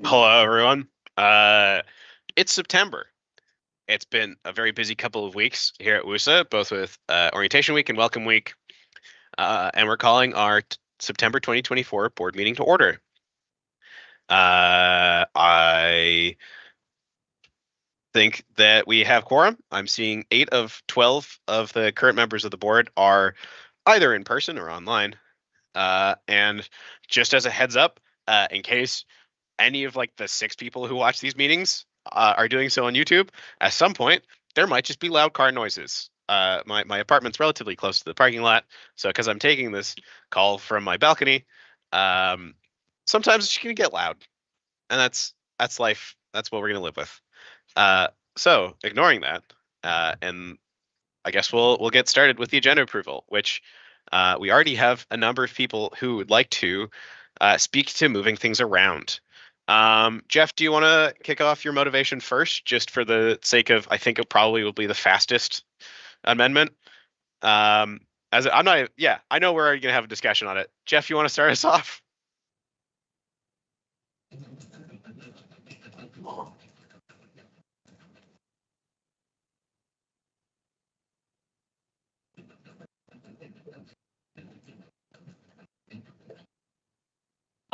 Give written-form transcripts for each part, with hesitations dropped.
Hello, everyone. It's September. It's been a very busy couple of weeks here at WUSA, both with Orientation Week and Welcome Week. And we're calling our September 2024 board meeting to order. I think that we have quorum. I'm seeing 8 of 12 of the current members of the board are either in person or online. And just as a heads up, in case any of like the 6 people who watch these meetings are doing so on YouTube, at some point there might just be loud car noises. My apartment's relatively close to the parking lot, so because I'm taking this call from my balcony, sometimes it's gonna get loud, and that's life. That's what we're gonna live with. So ignoring that, and I guess we'll get started with the agenda approval, which we already have a number of people who would like to speak to moving things around. Jeff, do you want to kick off your motivation first, just for the sake of, I think it probably will be the fastest amendment. As I'm not, yeah, I know we're already gonna have a discussion on it. Jeff, you want to start us off?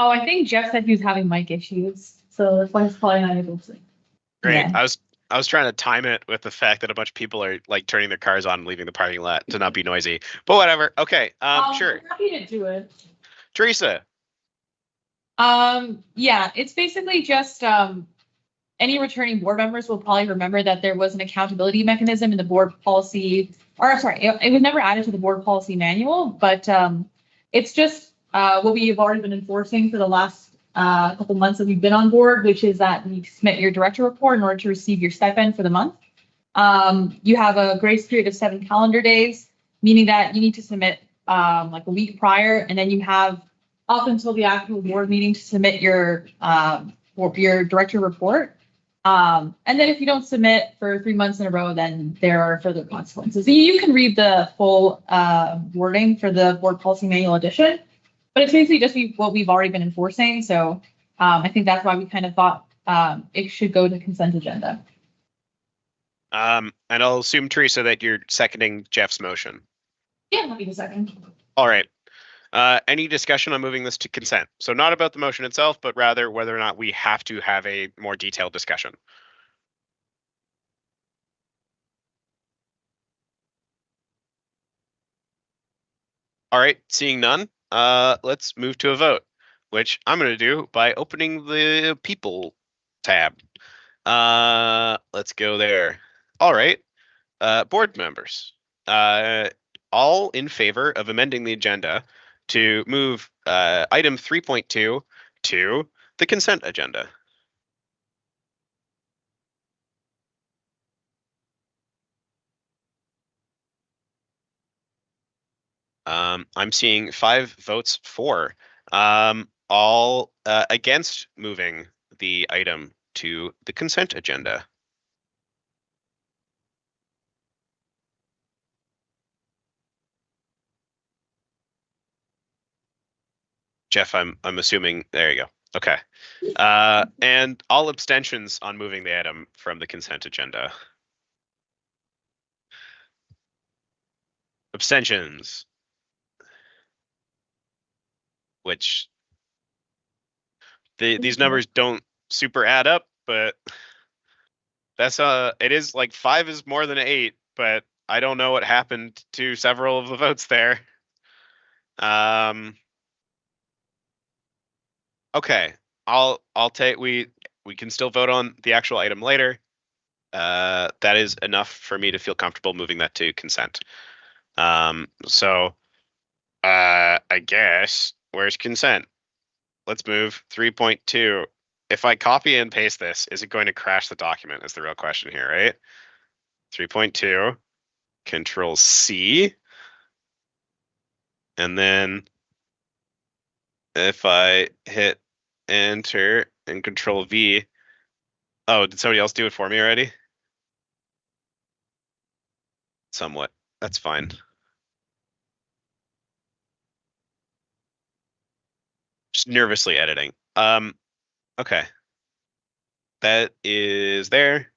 Oh, I think Jeff said he was having mic issues, so that's why he's probably not able to. Great. Yeah. I was trying to time it with the fact that a bunch of people are like turning their cars on and leaving the parking lot to not be noisy. But whatever. Okay. Sure. I'm happy to do it. Teresa. Yeah, it's basically just any returning board members will probably remember that there was an accountability mechanism in the board policy, or sorry, it was never added to the board policy manual, but it's just what we have already been enforcing for the last couple months that we've been on board, which is that you submit your director report in order to receive your stipend for the month. You have a grace period of 7 calendar days, meaning that you need to submit like a week prior, and then you have up until the actual board meeting to submit your director report. And then if you don't submit for 3 months in a row, then there are further consequences. You can read the full wording for the board policy manual edition, but it's basically just what we've already been enforcing. So I think that's why we kind of thought it should go to consent agenda. And I'll assume, Teresa, that you're seconding Jeff's motion. Yeah, happy to second. All right. Any discussion on moving this to consent? So not about the motion itself, but rather whether or not we have to have a more detailed discussion. All right, seeing none, let's move to a vote, which I'm going to do by opening the people tab. Let's go there. All right, board members, all in favor of amending the agenda to move item 3.2 to the consent agenda. I'm seeing 5 votes for. All against moving the item to the consent agenda. Jeff, I'm assuming, there you go. Okay. And all abstentions on moving the item from the consent agenda. Abstentions. Which these numbers don't super add up, but that's it is like 5 is more than 8, but I don't know what happened to several of the votes there. Okay, I'll take we can still vote on the actual item later. That is enough for me to feel comfortable moving that to consent. So I guess where's consent? Let's move 3.2. If I copy and paste this, is it going to crash the document? Is the real question here, right? 3.2, Control C. And then if I hit enter and Control V. Oh, did somebody else do it for me already? Somewhat. That's fine. Just nervously editing. Okay. That is there.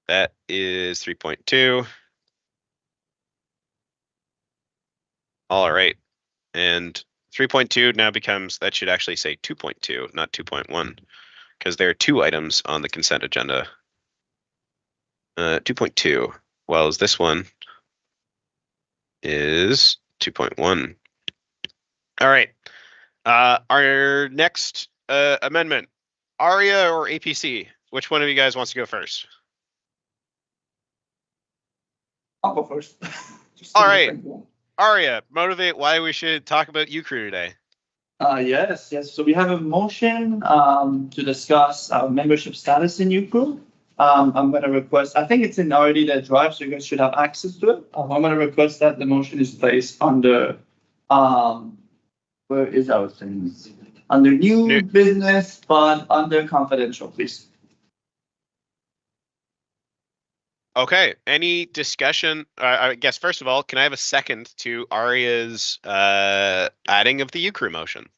That is 3.2. All right. And 3.2 now becomes, that should actually say 2.2, not 2.1, because there are two items on the consent agenda. 2.2, well, as this one is 2.1. All right. Our next amendment, ARIA or APC? Which one of you guys wants to go first? I'll go first. All right. ARIA, motivate why we should talk about UCREW today. Yes. So we have a motion to discuss our membership status in UCREW. I'm going to request, I think it's in already the drive, so you guys should have access to it. I'm going to request that the motion is placed under, where is our thing? Under new business, but under confidential, please. Okay, any discussion? I guess, first of all, can I have a second to ARIA's adding of the UCREW motion?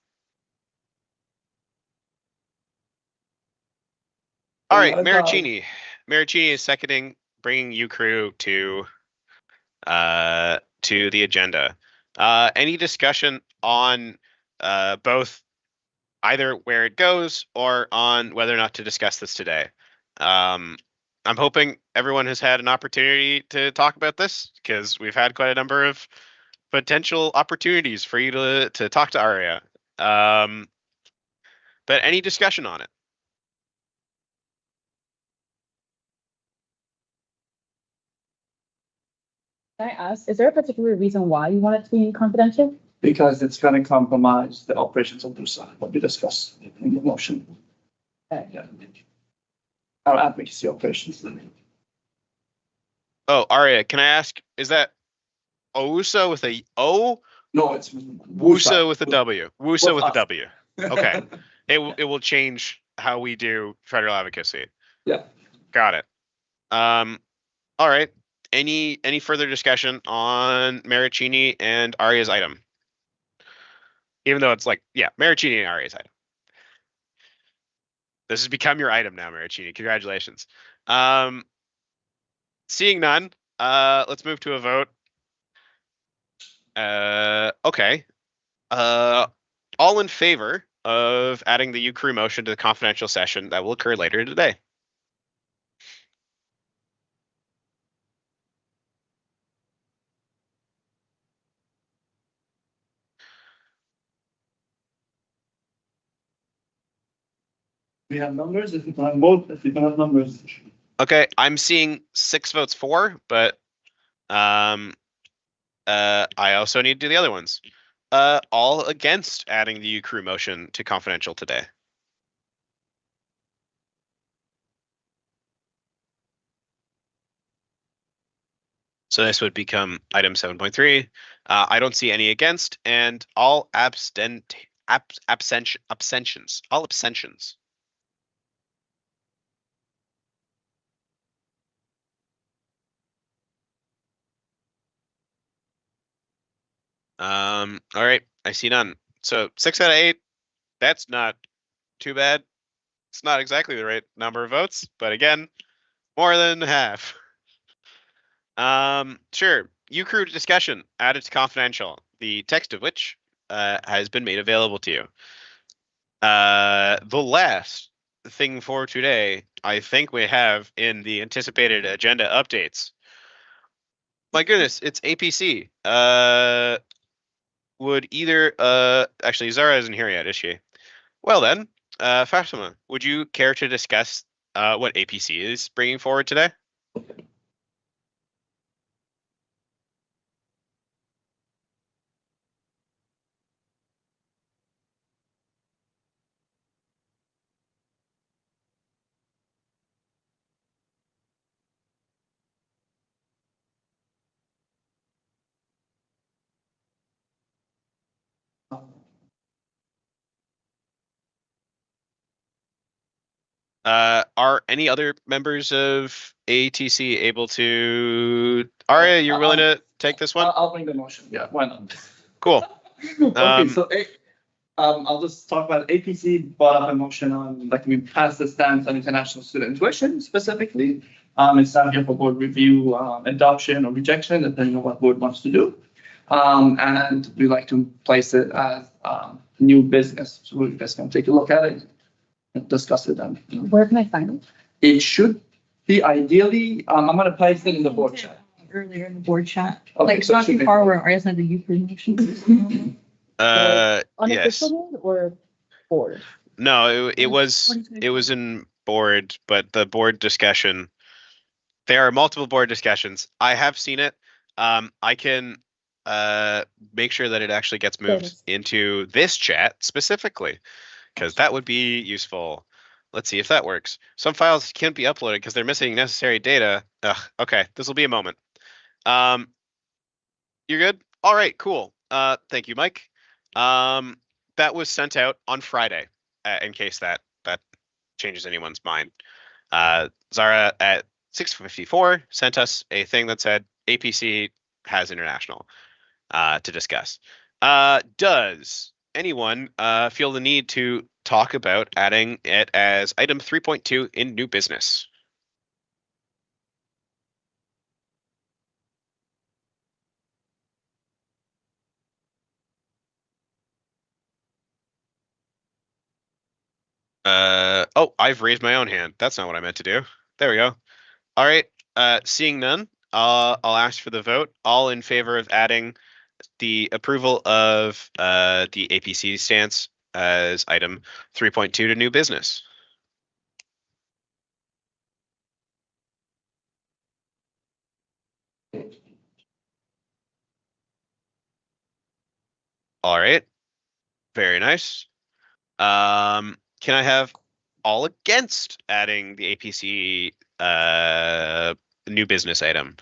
All right, Maricini. Maricini is seconding bringing UCREW to the agenda. Any discussion on both either where it goes or on whether or not to discuss this today? I'm hoping everyone has had an opportunity to talk about this because we've had quite a number of potential opportunities for you to talk to ARIA. But any discussion on it? Can I ask, is there a particular reason why you want it to be confidential? Because it's going to compromise the operations of WUSA, what we discussed in the motion. Okay. Yeah. Our advocacy operations. Oh, ARIA, can I ask, is that WUSA with a O? No, it's WUSA with a W. WUSA with a us. W. Okay. It will change how we do federal advocacy. Yeah. Got it. All right. Any further discussion on Maricini and ARIA's item? Even though it's like, yeah, Maricini and ARIA's item. This has become your item now, Maricini. Congratulations. Seeing none, let's move to a vote. Okay. All in favor of adding the UCREW motion to the confidential session that will occur later today? We have numbers. If you don't have both, if you don't have numbers. Okay, I'm seeing 6 votes for, but I also need to do the other ones. All against adding the UCREW motion to confidential today. So this would become item 7.3. I don't see any against, and all abstentions. All abstentions. All right, I see none. So 6 out of 8. That's not too bad. It's not exactly the right number of votes, but again, more than half. Sure. UCREW discussion added to confidential, the text of which has been made available to you. The last thing for today, I think we have in the anticipated agenda updates. My goodness, it's APC. Would either actually Zara isn't here yet, is she? Well then, Fatima, would you care to discuss what APC is bringing forward today? Are any other members of ATC able to? Aria, you're willing to take this one? I'll bring the motion. Yeah, why not? Cool. Okay, so I'll just talk about APC brought up a motion on, like, we passed the stance on international student tuition specifically. It's not here for board review, adoption or rejection, depending on what board wants to do. And we like to place it as new business. So we guys can take a look at it and discuss it then. Where can I find it? It should be ideally, I'm gonna place it in the board chat. Earlier in the board chat. Okay, Like, it's so it not should too be- far where artists had the youth promotion. Yes. Unofficial board or board? No, it was 2024. in board, but the board discussion. There are multiple board discussions. I have seen it. I can make sure that it actually gets There it moved is. into this chat specifically, because that would be useful. Let's see if that works. Some files can't be uploaded because they're missing necessary data. Ugh, okay, this will be a moment. You're good? All right, cool. Thank you, Mike. That was sent out on Friday, in case that changes anyone's mind. Zara at 6:54 sent us a thing that said APC has international to discuss. Does anyone feel the need to talk about adding it as item 3.2 in new business? Oh, I've raised my own hand. That's not what I meant to do. There we go. All right. Seeing none, I'll ask for the vote. All in favor of adding the approval of the APC stance as item 3.2 to new business. All right. Very nice. Can I have all against adding the APC new business item?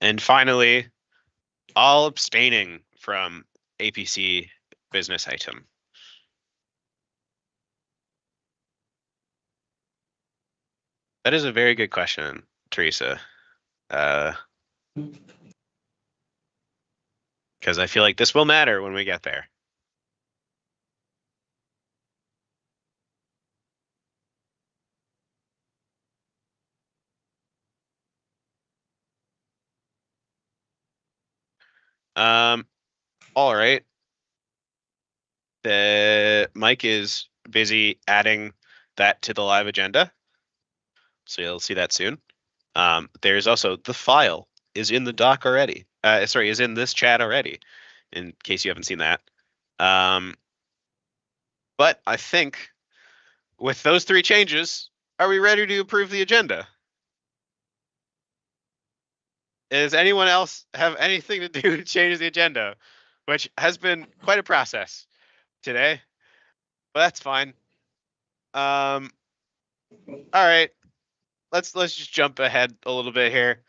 And finally, all abstaining from APC business item. That is a very good question, Teresa. Because I feel like this will matter when we get there. All right. The Mike is busy adding that to the live agenda, so you'll see that soon. There's also the file is in the doc already. Sorry, is in this chat already, in case you haven't seen that. But I think with those three changes, are we ready to approve the agenda? Does anyone else have anything to do to change the agenda, which has been quite a process today, but that's fine. All right, let's just jump ahead a little bit here.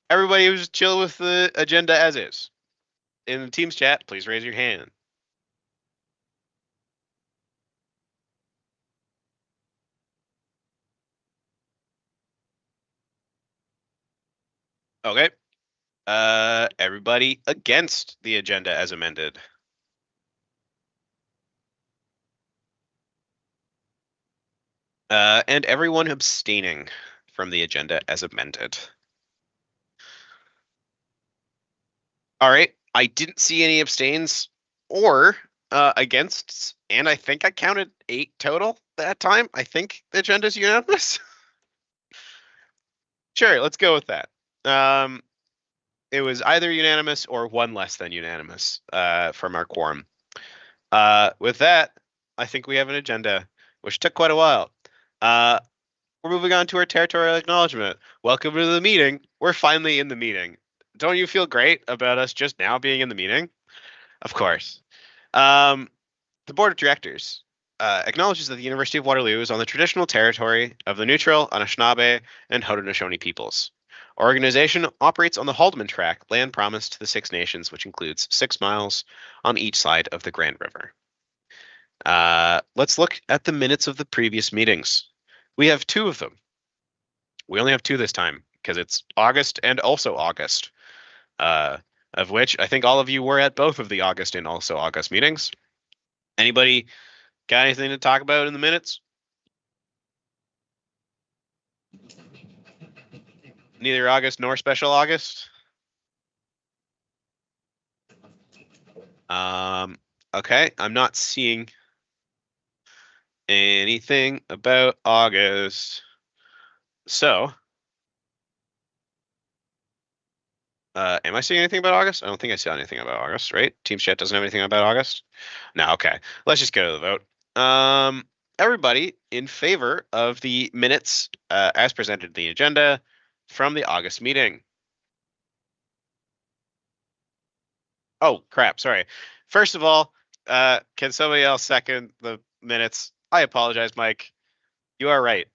Everybody was chill with the agenda as is. In the Teams chat, please raise your hand. Okay. Everybody against the agenda as amended. And everyone abstaining from the agenda as amended. All right. I didn't see any abstains or against, and I think I counted 8 total that time. I think the agenda is unanimous. Sure, let's go with that. It was either unanimous or one less than unanimous from our quorum. With that, I think we have an agenda, which took quite a while. We're moving on to our territorial acknowledgement. Welcome to the meeting. We're finally in the meeting. Don't you feel great about us just now being in the meeting? Of course. The Board of Directors acknowledges that the University of Waterloo is on the traditional territory of the neutral Anishinaabe and Haudenosaunee peoples. Our organization operates on the Haldeman Tract, land promised to the Six Nations, which includes 6 miles on each side of the Grand River. Let's look at the minutes of the previous meetings. We have 2 of them. We only have 2 this time because it's August and also August. of which I think all of you were at both of the August and also August meetings. Anybody got anything to talk about in the minutes? Neither August nor special August? Okay, I'm not seeing anything about August. So, am I seeing anything about August? I don't think I saw anything about August, right? Teams chat doesn't have anything about August? No, okay. Let's just go to the vote. Everybody in favor of the minutes as presented in the agenda from the August meeting? Oh, crap, sorry. First of all, can somebody else second the minutes? I apologize, Mike. You are right.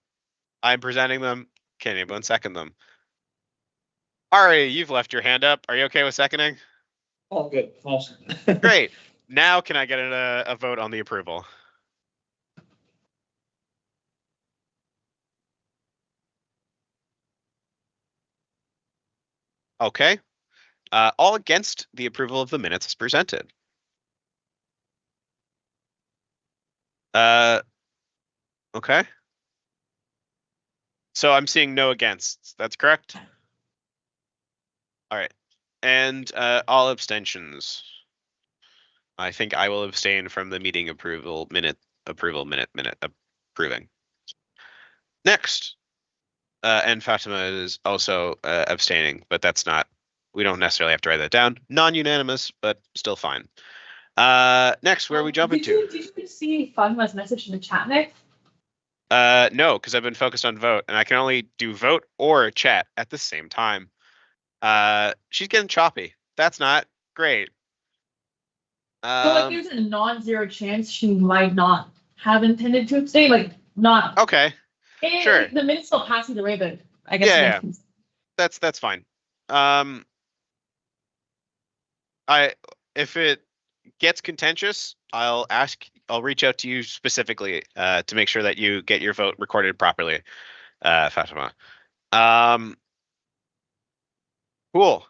I'm presenting them. Can anyone second them? Ari, you've left your hand up. Are you okay with seconding? All good. Awesome. Great. Now can I get a vote on the approval? Okay. All against the approval of the minutes as presented. Okay. So I'm seeing no against. That's correct? All right. And all abstentions. I think I will abstain from the meeting minute approving. Next. And Fatima is also abstaining, but that's not, we don't necessarily have to write that down. Non-unanimous, but still fine. Next, where are we jumping to? Did you see Fatima's message in the chat, Nick? No, because I've been focused on vote, and I can only do vote or chat at the same time. She's getting choppy. That's not great. So like there's a non-zero chance she might not have intended to abstain, like not. Okay. Sure. The minutes still pass either way, but I guess. Yeah. That's fine. If it gets contentious, I'll reach out to you specifically to make sure that you get your vote recorded properly, Fatima. Cool.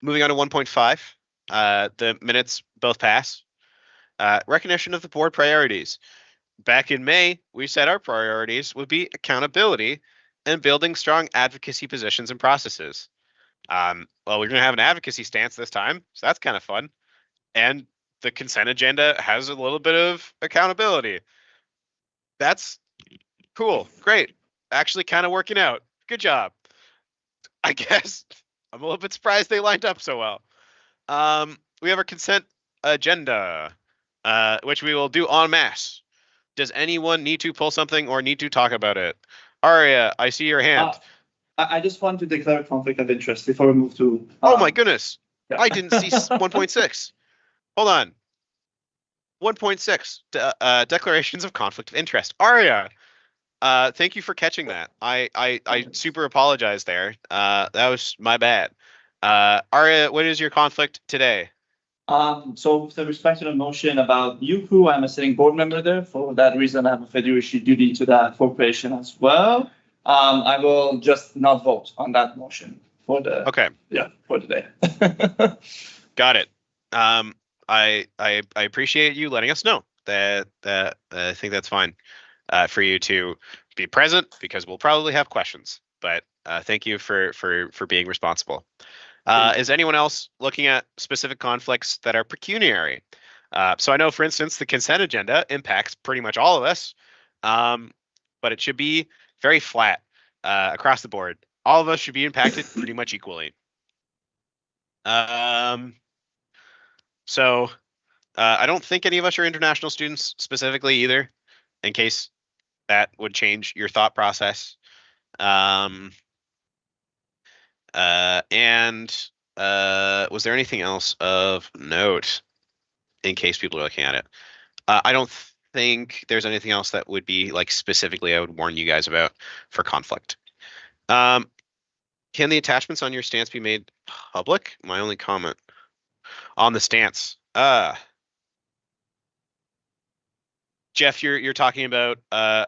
Moving on to 1.5. The minutes both pass. Recognition of the board priorities. Back in May, we said our priorities would be accountability and building strong advocacy positions and processes. Well, we're going to have an advocacy stance this time, so that's kind of fun. And the consent agenda has a little bit of accountability. That's cool. Great. Actually kind of working out. Good job. I guess I'm a little bit surprised they lined up so well. We have our consent agenda, which we will do en masse. Does anyone need to pull something or need to talk about it? Aria, I see your hand. I just want to declare a conflict of interest before we move to. Oh my goodness. Yeah. I didn't see 1.6. Hold on. 1.6, declarations of conflict of interest. Aria, thank you for catching that. I super apologize there. That was my bad. Aria, what is your conflict today? So with respect to the motion about UCU, I'm a sitting board member there. For that reason, I have a fiduciary duty to that corporation as well. I will just not vote on that motion for the for the day. Got it. I appreciate you letting us know that I think that's fine for you to be present because we'll probably have questions. But thank you for being responsible. Is anyone else looking at specific conflicts that are pecuniary? So I know, for instance, the consent agenda impacts pretty much all of us, but it should be very flat across the board. All of us should be impacted pretty much equally. So I don't think any of us are international students specifically either, in case that would change your thought process. Was there anything else of note in case people are looking at it? I don't think there's anything else that would be like specifically I would warn you guys about for conflict. Can the attachments on your stance be made public? My only comment on the stance. Jeff, you're talking about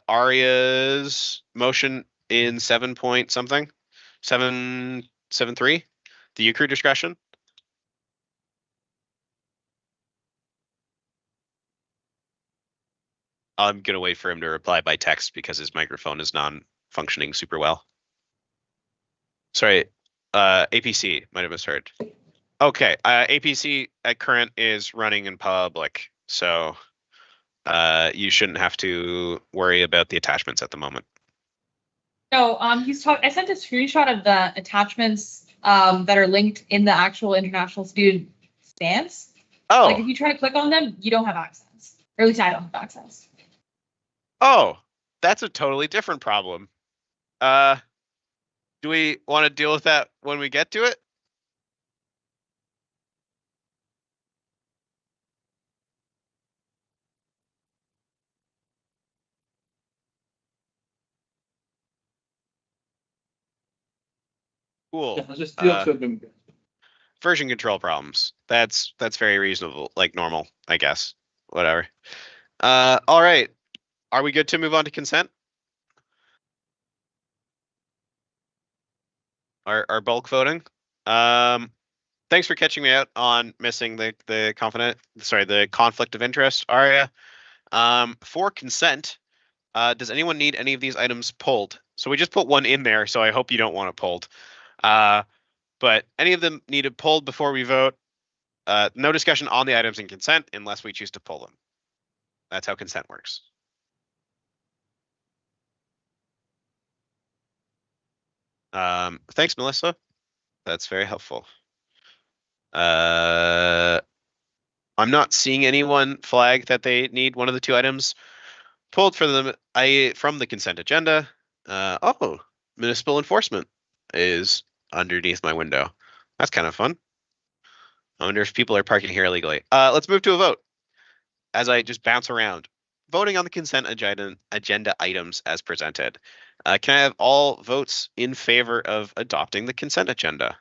Aria's motion in 7 point something, 7.3. the UCRU discussion? I'm gonna wait for him to reply by text because his microphone is non-functioning super well. Sorry, APC might have misheard. Okay, APC at current is running in public, so you shouldn't have to worry about the attachments at the moment. No, he's talking. I sent a screenshot of the attachments that are linked in the actual international student stance. Oh, Like if you try to click on them, you don't have access. Or at least I don't have access. oh, that's a totally different problem. Do we want to deal with that when we get to it? Cool. Yeah, just deal with them. Version control problems. That's very reasonable, like normal, I guess. Whatever. All right. Are we good to move on to consent? Our bulk voting. Thanks for catching me out on missing the conflict of interest, Aria. For consent, does anyone need any of these items pulled? So we just put one in there, so I hope you don't want it pulled. But any of them needed pulled before we vote. No discussion on the items in consent unless we choose to pull them. That's how consent works. Thanks, Melissa. That's very helpful. I'm not seeing anyone flag that they need one of the two items pulled for them from the consent agenda. Oh, municipal enforcement is underneath my window. That's kind of fun. I wonder if people are parking here illegally. Let's move to a vote. As I just bounce around, voting on the consent agenda items as presented. Can I have all votes in favor of adopting the consent agenda?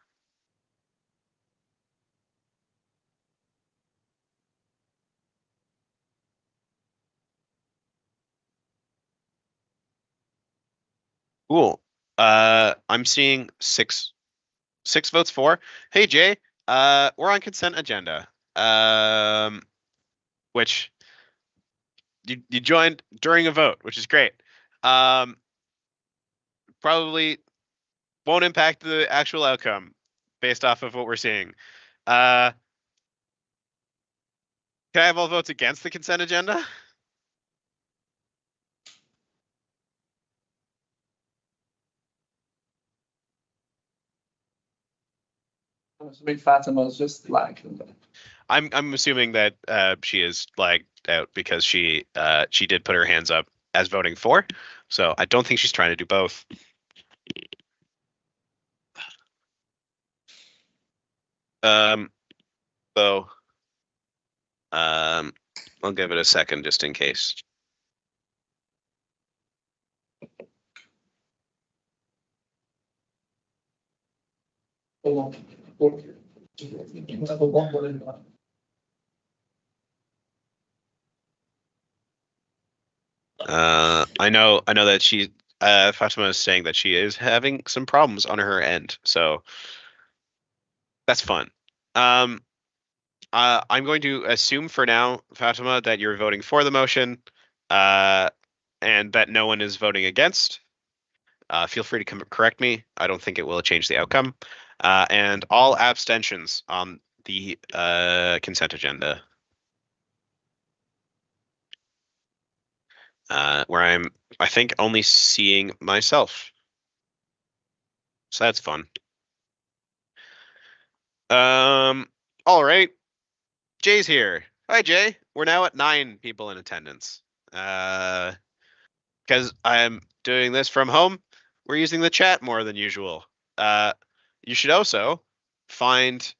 Cool. I'm seeing six votes for. Hey Jay, we're on consent agenda. Which you joined during a vote, which is great. Probably won't impact the actual outcome based off of what we're seeing. Can I have all votes against the consent agenda? I'm assuming Fatima's just like. I'm assuming that she is lagged out because she did put her hands up as voting for, so I don't think she's trying to do both. So I'll give it a second just in case. I know that she Fatima is saying that she is having some problems on her end, so that's fun. I'm going to assume for now, Fatima, that you're voting for the motion, and that no one is voting against. Feel free to correct me. I don't think it will change the outcome. And all abstentions on the consent agenda. Where I think, only seeing myself. So that's fun. All right. Jay's here. Hi, Jay. We're now at 9 people in attendance. Because I'm doing this from home, we're using the chat more than usual. You should also find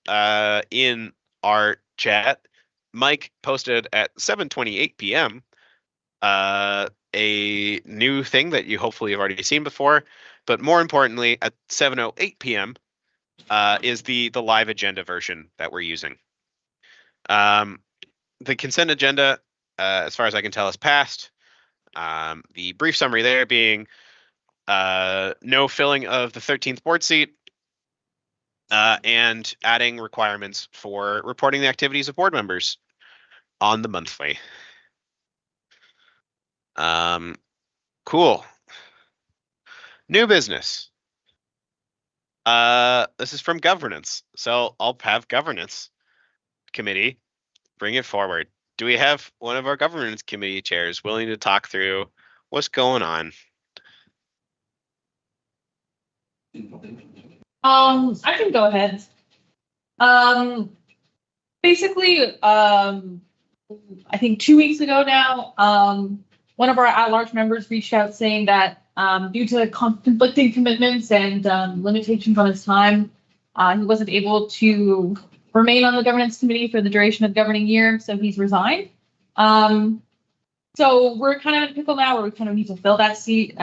in our chat, Mike posted at 7:28 p.m. A new thing that you hopefully have already seen before, but more importantly, at 7:08 p.m. Is the live agenda version that we're using. The consent agenda, as far as I can tell, is passed. The brief summary there being no filling of the 13th board seat, and adding requirements for reporting the activities of board members on the monthly. Cool. New business. This is from governance. So I'll have governance committee bring it forward. Do we have one of our governance committee chairs willing to talk through what's going on? I can go ahead. Basically, I think 2 weeks ago now, one of our at-large members reached out saying that due to conflicting commitments and limitations on his time, he wasn't able to remain on the governance committee for the duration of the governing year, so he's resigned. So we're kind of in a pickle now where we kind of need to fill that seat,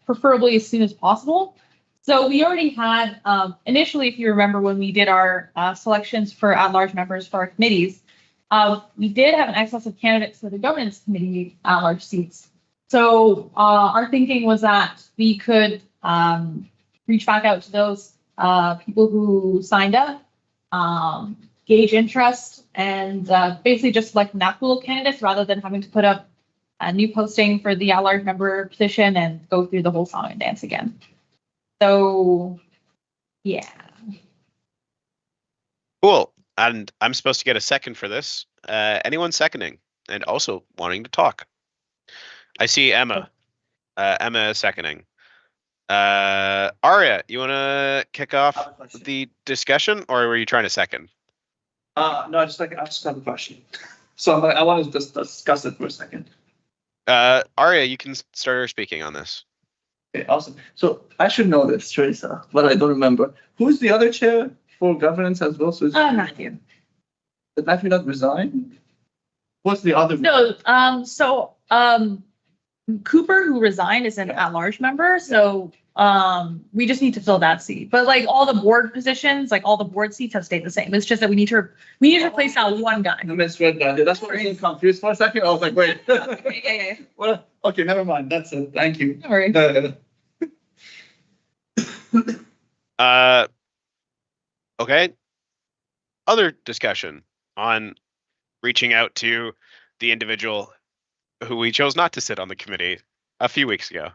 preferably as soon as possible. So we already had, initially, if you remember, when we did our selections for at-large members for our committees, we did have an excess of candidates for the governance committee at-large seats. So our thinking was that we could reach back out to those people who signed up, gauge interest, and basically just select that pool of candidates rather than having to put up a new posting for the at-large member position and go through the whole song and dance again. So, yeah. Cool. And I'm supposed to get a second for this. Anyone seconding and also wanting to talk? I see Emma. Emma is seconding. Aria, you want to kick off the discussion, or were you trying to second? No, I just have a question. So I want to just discuss it for a second. Aria, you can start speaking on this. Okay, awesome. So I should know this, Teresa, but I don't remember. Who's the other chair for governance as well? So Matthew. Did Matthew not resign? What's the other? No, Cooper, who resigned, is an at-large member, so we just need to fill that seat. But like all the board positions, like all the board seats have stayed the same. It's just that we need to replace that one guy. I misread that. That's what I was confused for a second. I was like, wait. Yeah. Well, okay, never mind. That's it. Thank you. No worries. Okay. Other discussion on reaching out to the individual who we chose not to sit on the committee a few weeks ago.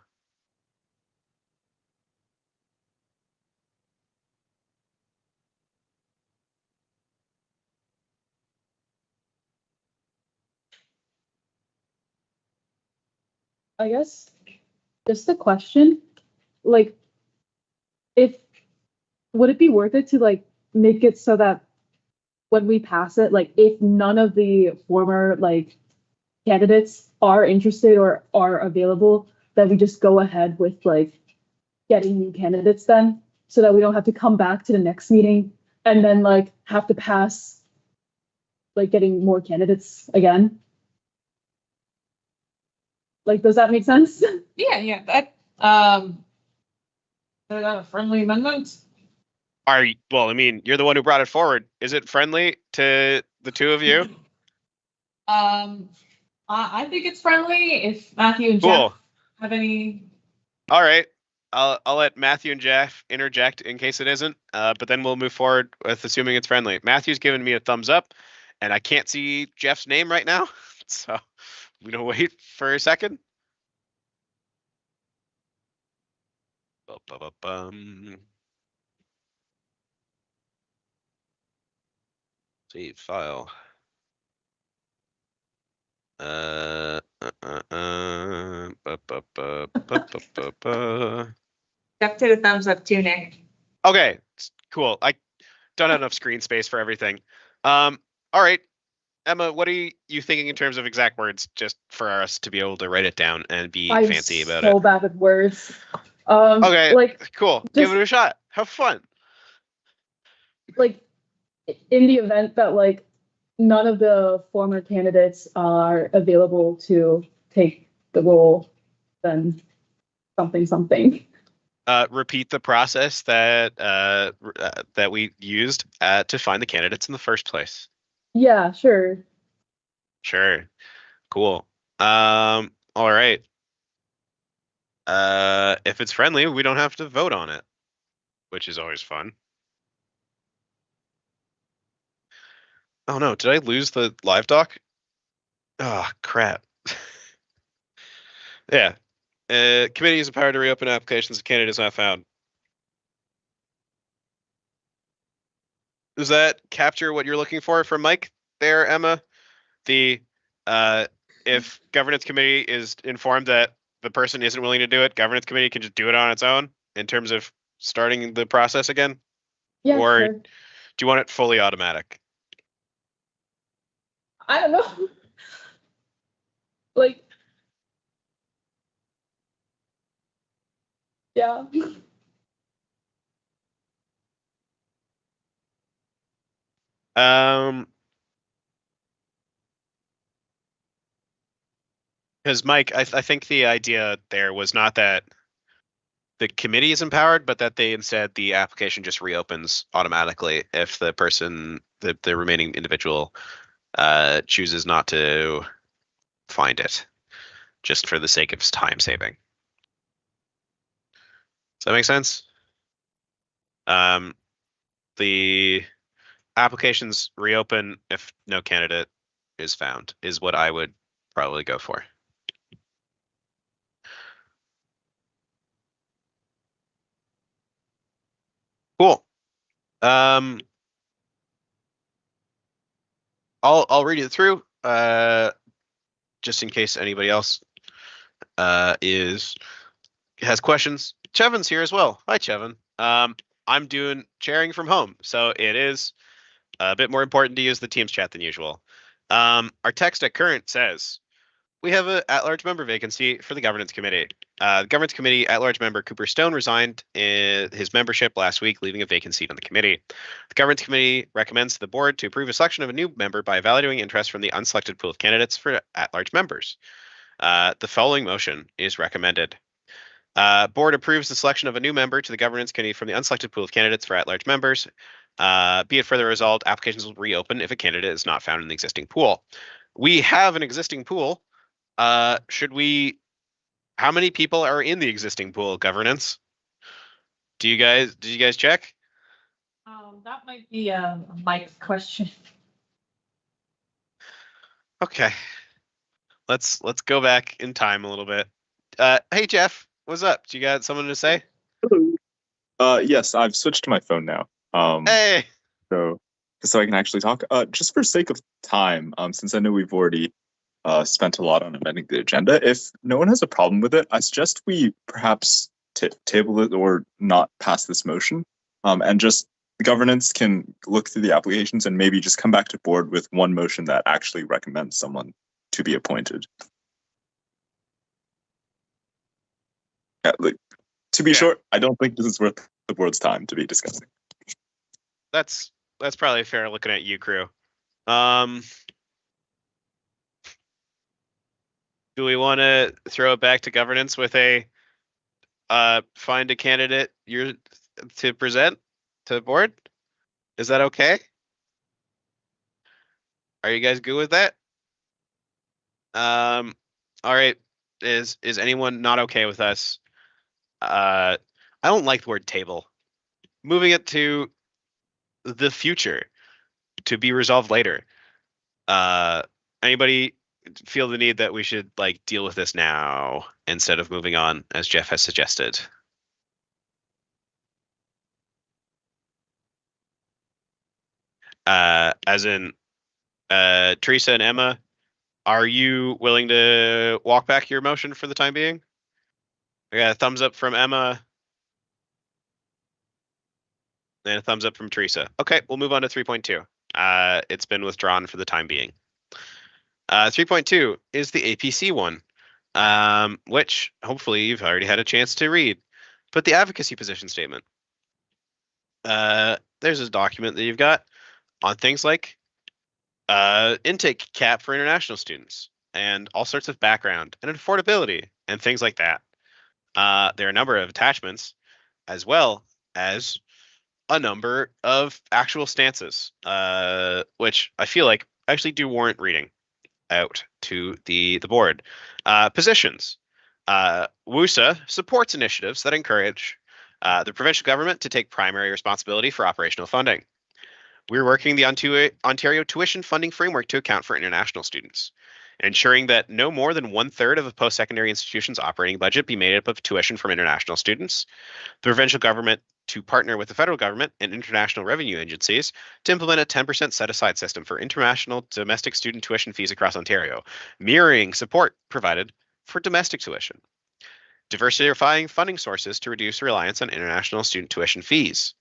I guess just a question, like, would it be worth it to like make it so that when we pass it, like if none of the former like candidates are interested or are available, that we just go ahead with like getting new candidates then, so that we don't have to come back to the next meeting and then like have to pass like getting more candidates again? Like, does that make sense? Yeah. That is that a friendly amendment? Well, I mean, you're the one who brought it forward. Is it friendly to the two of you? I think it's friendly. If Matthew and Cool. Jeff have any. All right. I'll let Matthew and Jeff interject in case it isn't, but then we'll move forward with assuming it's friendly. Matthew's giving me a thumbs up, and I can't see Jeff's name right now, so I'm gonna wait for a second. Save file. Jeff did a thumbs up too, Nick. Okay, cool. I don't have enough screen space for everything. All right, Emma, what are you thinking in terms of exact words, just for us to be able to write it down and be fancy about it? I'm so bad with words. Okay, like cool. Give it a shot. Have fun. like in the event that like none of the former candidates are available to take the role, then something. Repeat the process that that we used to find the candidates in the first place. Yeah, sure. Sure. Cool. All right. If it's friendly, we don't have to vote on it, which is always fun. Oh no, did I lose the live doc? Oh crap. Yeah. Committee is empowered to reopen applications if candidates not found. Does that capture what you're looking for from Mike there, Emma? The if governance committee is informed that the person isn't willing to do it, governance committee can just do it on its own in terms of starting the process again? Yeah, Or sure. do you want it fully automatic? I don't know. Like, yeah. Because Mike, I think the idea there was not that the committee is empowered, but that they instead the application just reopens automatically if the person, the remaining individual, chooses not to find it, just for the sake of time saving. Does that make sense? The applications reopen if no candidate is found, is what I would probably go for. Cool. I'll read it through, just in case anybody else has questions. Chevin's here as well. Hi, Chevin. I'm doing chairing from home, so it is a bit more important to use the Teams chat than usual. Our text at current says, we have an at-large member vacancy for the governance committee. The governance committee at-large member Cooper Stone resigned his membership last week, leaving a vacant seat on the committee. The governance committee recommends to the board to approve a selection of a new member by evaluating interest from the unselected pool of candidates for at-large members. The following motion is recommended. Board approves the selection of a new member to the governance committee from the unselected pool of candidates for at-large members. Be it further resolved, applications will reopen if a candidate is not found in the existing pool. We have an existing pool. Should we? How many people are in the existing pool of governance? Did you guys check? That might be a Mike's question. Okay. Let's go back in time a little bit. Hey Jeff, what's up? Do you got something to say? Hello. Yes, I've switched to my phone now. Hey. So I can actually talk. Just for sake of time, since I know we've already spent a lot on amending the agenda, if no one has a problem with it, I suggest we perhaps table it or not pass this motion, and just the governance can look through the applications and maybe just come back to board with one motion that actually recommends someone to be appointed. Yeah, to be short, I don't think this is worth the board's time to be discussing. That's probably fair looking at you, crew. Do we want to throw it back to governance with a find a candidate to present to the board? Is that okay? Are you guys good with that? All right. Is anyone not okay with us? I don't like the word table. Moving it to the future to be resolved later. Anybody feel the need that we should like deal with this now instead of moving on, as Jeff has suggested? As in, Teresa and Emma, are you willing to walk back your motion for the time being? I got a thumbs up from Emma and a thumbs up from Teresa. Okay, we'll move on to 3.2. It's been withdrawn for the time being. 3.2 is the APC one, which hopefully you've already had a chance to read. But the advocacy position statement. There's a document that you've got on things like intake cap for international students and all sorts of background and affordability and things like that. There are a number of attachments as well as a number of actual stances, which I feel like actually do warrant reading out to the board. Positions. WUSA supports initiatives that encourage the provincial government to take primary responsibility for operational funding. We're working the Ontario tuition funding framework to account for international students, ensuring that no more than 1/3 of a post-secondary institution's operating budget be made up of tuition from international students. The provincial government to partner with the federal government and international revenue agencies to implement a 10% set-aside system for international domestic student tuition fees across Ontario, mirroring support provided for domestic tuition. Diversifying funding sources to reduce reliance on international student tuition fees.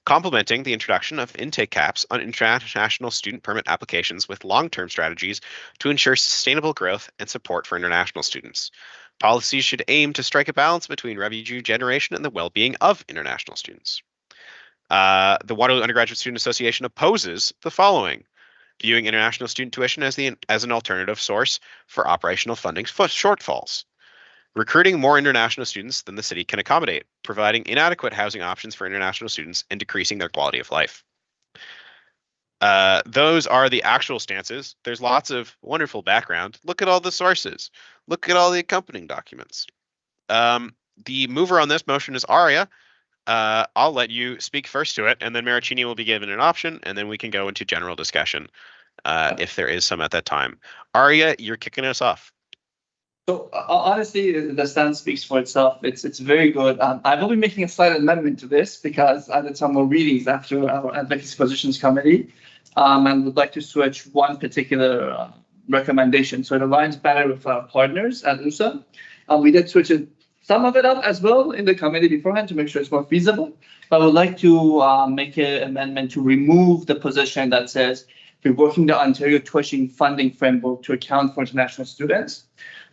Complementing the introduction of intake caps on international student permit applications with long-term strategies to ensure sustainable growth and support for international students. Policies should aim to strike a balance between revenue generation and the well-being of international students. The Waterloo Undergraduate Student Association opposes the following: viewing international student tuition as an alternative source for operational funding shortfalls. Recruiting more international students than the city can accommodate, providing inadequate housing options for international students and decreasing their quality of life. Those are the actual stances. There's lots of wonderful background. Look at all the sources. Look at all the accompanying documents. The mover on this motion is Aria. I'll let you speak first to it, and then Maricini will be given an option, and then we can go into general discussion if there is some at that time. Aria, you're kicking us off. So honestly, the stance speaks for itself. It's very good. I will be making a slight amendment to this because I did some more readings after our Advocacy Positions Committee, and would like to switch one particular recommendation so it aligns better with our partners at WUSA. We did switch some of it up as well in the committee beforehand to make sure it's more feasible. But I would like to make an amendment to remove the position that says we're working the Ontario tuition funding framework to account for international students.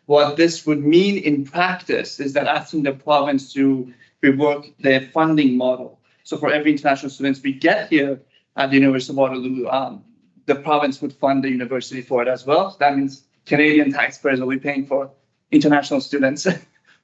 What this would mean in practice is that asking the province to rework their funding model. So for every international students we get here at the University of Waterloo, the province would fund the university for it as well. So that means Canadian taxpayers will be paying for international students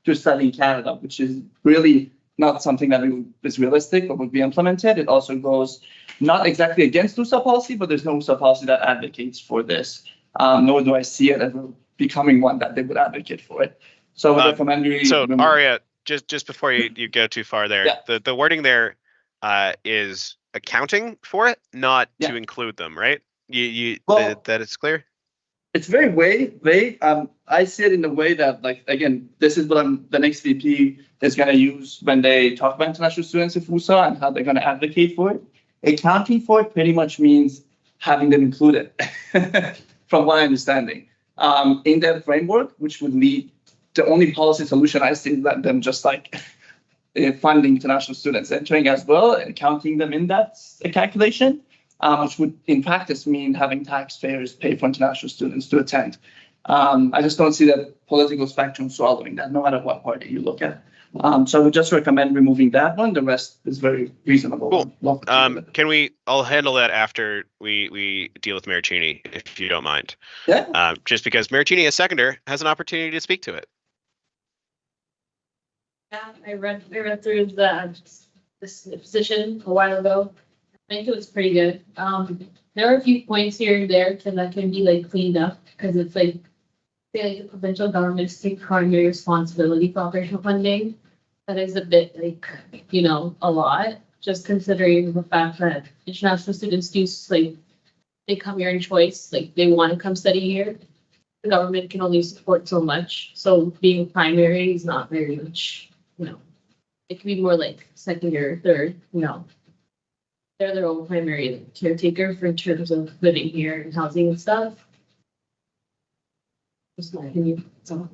to study in Canada, which is really not something that is realistic or would be implemented. It also goes not exactly against WUSA policy, but there's no WUSA policy that advocates for this, nor do I see it as becoming one that they would advocate for it. So I would recommend you. So Aria, just before you go too far there, yeah. the wording there is accounting for it, not to include them, right? That it's clear. It's very vague. I see it in the way that, like, again, this is what the next VP is going to use when they talk about international students of WUSA and how they're going to advocate for it. Accounting for it pretty much means having them included, from my understanding. In that framework, which would lead the only policy solution I see, let them just like funding international students entering as well, and counting them in that calculation, which would in practice mean having taxpayers pay for international students to attend. I just don't see that political spectrum swallowing that, no matter what party you look at. So I would just recommend removing that one. The rest is very reasonable. Cool. I'll handle that after we deal with Maricini, if you don't mind. Yeah. Just because Maricini, as seconder, has an opportunity to speak to it. Yeah, I read through this position a while ago. I think it was pretty good. There are a few points here and there that can be like cleaned up because it's like, say like the provincial governments take primary responsibility for operational funding. That is a bit like, a lot, just considering the fact that international students do like, they come here in choice, like they want to come study here. The government can only support so much. So being primary is not very much, it could be more like second or third, They're their own primary caretaker for in terms of living here and housing and stuff. Just my opinion. So.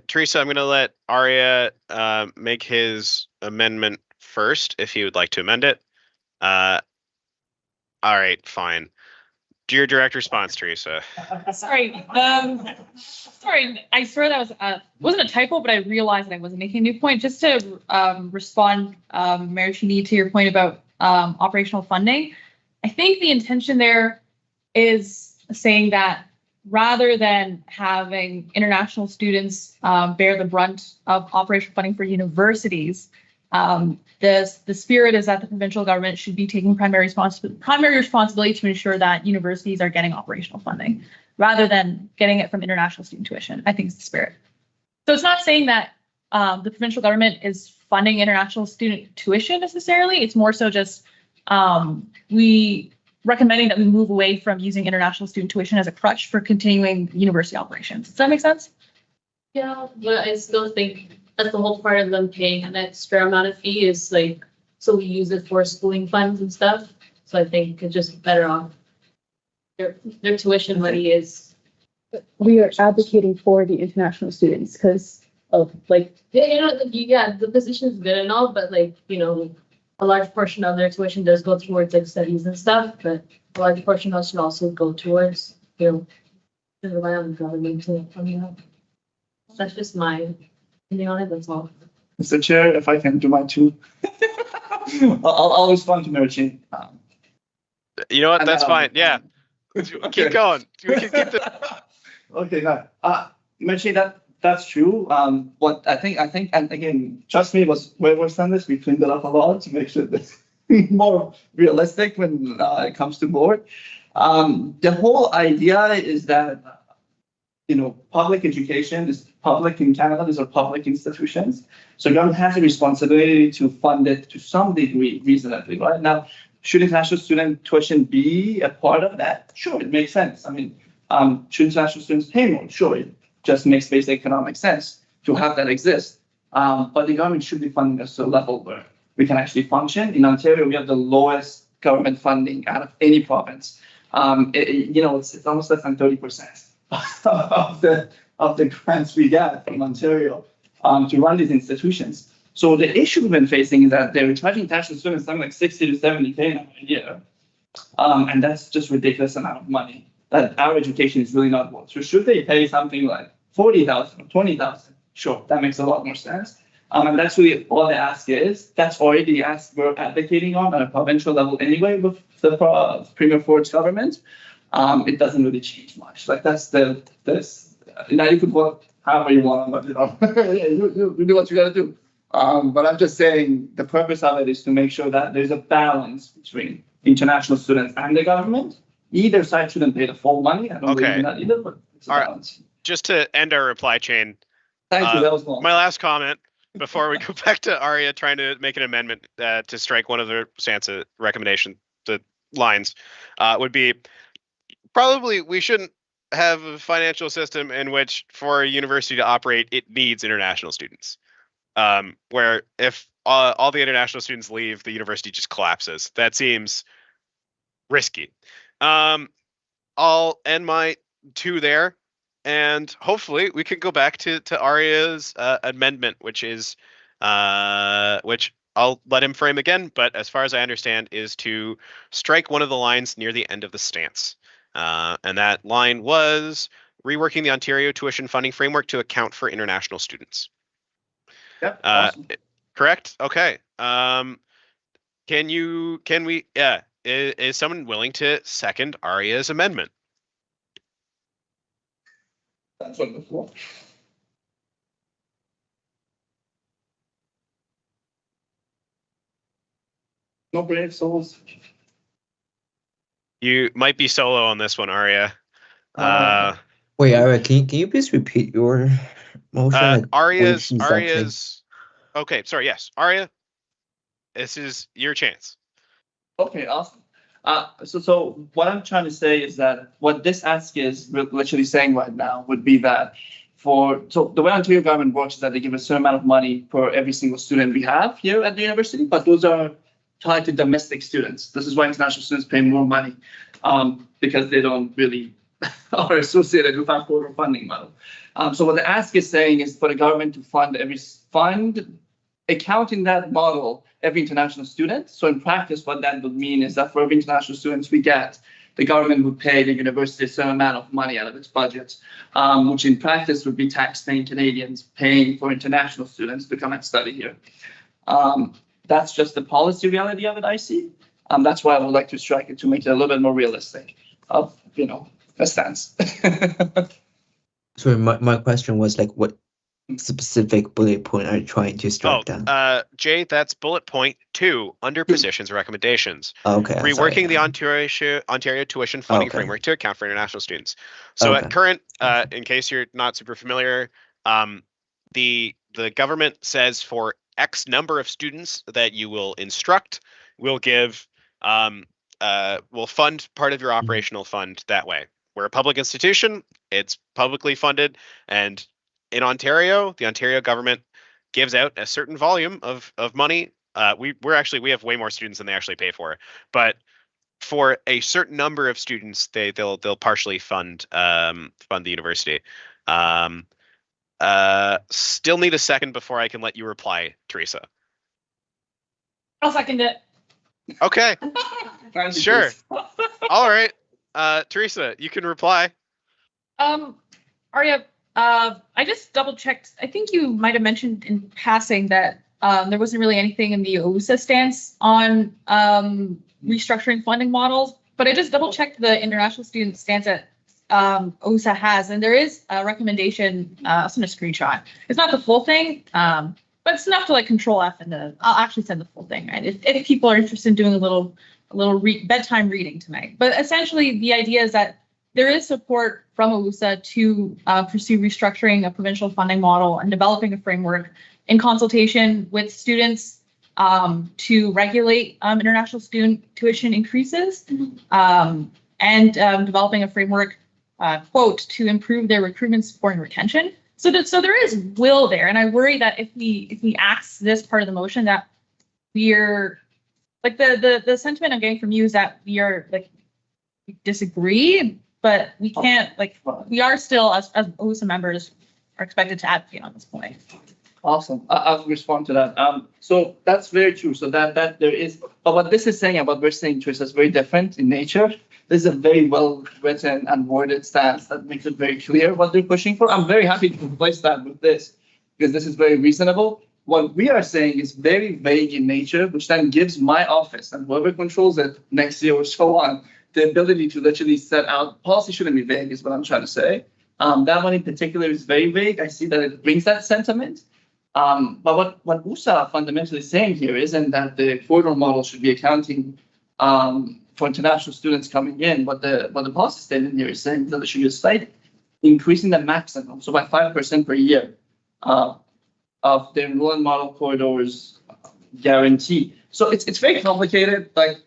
Teresa, I'm going to let Aria make his amendment first, if he would like to amend it. All right, fine. Do your direct response, Teresa. Sorry. Sorry. I swear that was wasn't a typo, but I realized that I wasn't making a new point. Just to respond, Maricini, to your point about operational funding, I think the intention there is saying that rather than having international students bear the brunt of operational funding for universities, the spirit is that the provincial government should be taking primary responsibility to ensure that universities are getting operational funding rather than getting it from international student tuition. I think it's the spirit. So it's not saying that the provincial government is funding international student tuition necessarily. It's more so just we recommending that we move away from using international student tuition as a crutch for continuing university operations. Does that make sense? Yeah, but I still think that's the whole part of them paying an extra amount of fee is like, so we use it for schooling funds and stuff. So I think it's just better off. Their tuition money is. We are advocating for the international students because of like, Yeah, the position is good and all, but like, a large portion of their tuition does go towards like studies and stuff, but a large portion should also go towards, to rely on the government to fund that. That's just my opinion on it, that's all. Mr. Chair, if I can do my two. I'll respond to Mary Jane. You know what? That's fine. Yeah. Okay. Keep going. We can keep the. Okay, no. Mary Jane, that's true. What I think, and again, trust me, where we've done this, we cleaned it up a lot to make sure that more realistic when it comes to board. The whole idea is that, public education is public in Canada. These are public institutions. So government has a responsibility to fund it to some degree reasonably, right? Now, should international student tuition be a part of that? Sure, it makes sense. I mean, should international students pay more? Sure, it just makes basic economic sense to have that exist. But the government should be funding us to a level where we can actually function. In Ontario, we have the lowest government funding out of any province. It's almost less than 30% of the grants we get from Ontario to run these institutions. So the issue we've been facing is that they're charging international students something like 60 to 70K a year. And that's just ridiculous amount of money that our education is really not worth. So should they pay something like 40,000 or 20,000? Sure, that makes a lot more sense. And that's really all the ask is. That's already the ask we're advocating on a provincial level anyway with the Premier Ford's government. It doesn't really change much. Like that's this. Now you could work however you want, but you do what you got to do. But I'm just saying the purpose of it is to make sure that there's a balance between international students and the government. Either side shouldn't pay the full money. I don't believe in that either, but it's a balance. Right. Just to end our reply chain. Thank you. That was long. My last comment before we go back to Aria trying to make an amendment to strike one of the Sansa recommendation, the lines, would be probably we shouldn't have a financial system in which for a university to operate, it needs international students. Where if all the international students leave, the university just collapses. That seems risky. I'll end my two there, and hopefully we can go back to Aria's amendment, which is which I'll let him frame again, but as far as I understand, is to strike one of the lines near the end of the stance. And that line was reworking the Ontario tuition funding framework to account for international students. Yep. Awesome. Correct? Okay. Is someone willing to second Aria's amendment? That's wonderful. No brave souls. You might be solo on this one, Aria. Wait, Aria, can you please repeat your motion? Aria's. Okay, sorry. Yes, Aria. This is your chance. Okay, awesome. So what I'm trying to say is that what this ask is literally saying right now would be that so the way Ontario government works is that they give a certain amount of money for every single student we have here at the university, but those are tied to domestic students. This is why international students pay more money because they don't really are associated with our quota funding model. So what the ask is saying is for the government to fund accounting that model every international student. So in practice, what that would mean is that for every international students we get, the government would pay the university a certain amount of money out of its budget, which in practice would be tax-paying Canadians paying for international students to come and study here. That's just the policy reality of it, I see. That's why I would like to strike it to make it a little bit more realistic of, a stance. So my question was like, what specific bullet point are you trying to strike down? Jay, that's bullet point 2 under positions recommendations. Okay. Reworking the Ontario tuition funding framework to account for international students. So at current, in case you're not super familiar, the government says for X number of students that you will instruct will give will fund part of your operational fund that way. We're a public institution, it's publicly funded, and in Ontario, the Ontario government gives out a certain volume of money. We have way more students than they actually pay for, but for a certain number of students, they'll partially fund the university. Still need a second before I can let you reply, Teresa. I'll second it. Okay, sure. All right, Teresa, you can reply. Arya, I just double checked. I think you might have mentioned in passing that there wasn't really anything in the WUSA stance on restructuring funding models, but I just double checked the international student stance that WUSA has, and there is a recommendation. I'll send a screenshot. It's not the full thing, but it's enough to like control F, and I'll actually send the full thing. Right, if people are interested in doing a little bedtime reading tonight. But essentially, the idea is that there is support from WUSA to pursue restructuring a provincial funding model and developing a framework in consultation with students to regulate international student tuition increases, and developing a framework, quote, to improve their recruitment, support, and retention. So there is will there, and I worry that if we axe this part of the motion, that we're like the sentiment I'm getting from you is that we are like we disagree, but we can't we are still as WUSA members are expected to advocate on this point. Awesome. I'll respond to that. So that's very true. So that there is, but what this is saying and what we're saying, Teresa, is very different in nature. This is a very well written and worded stance that makes it very clear what they're pushing for. I'm very happy to replace that with this because this is very reasonable. What we are saying is very vague in nature, which then gives my office and whoever controls it next year or so on the ability to literally set out policy. Shouldn't be vague, is what I'm trying to say. That one in particular is very vague. I see that it brings that sentiment. But what WUSA fundamentally saying here isn't that the corridor model should be accounting for international students coming in. What the policy statement here is saying that there should be a slight increasing the maximum, so by 5% per year, of the enrollment model corridors guarantee. So it's very complicated. Like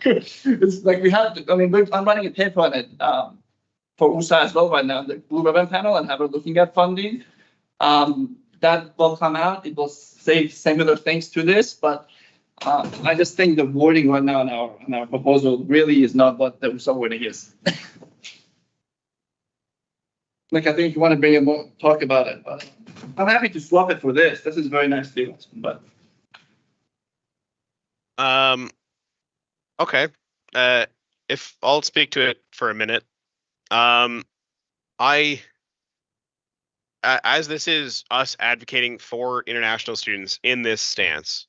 it's like we have. I'm running a paper on it for WUSA as well right now, the Blue Ribbon panel, and have a looking at funding. That will come out. It will say similar things to this, but I just think the wording right now in our proposal really is not what the WUSA wording is. Like I think you want to bring it more, talk about it, but I'm happy to swap it for this. This is very nice deal, but. Okay. If I'll speak to it for a minute. As this is us advocating for international students in this stance,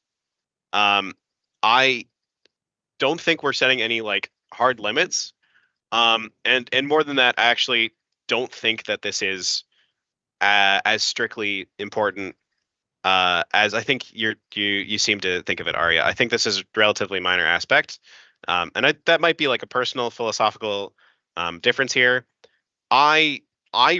I don't think we're setting any like hard limits. And more than that, I actually don't think that this is as strictly important as I think you seem to think of it, Arya. I think this is a relatively minor aspect, and that might be like a personal philosophical difference here. I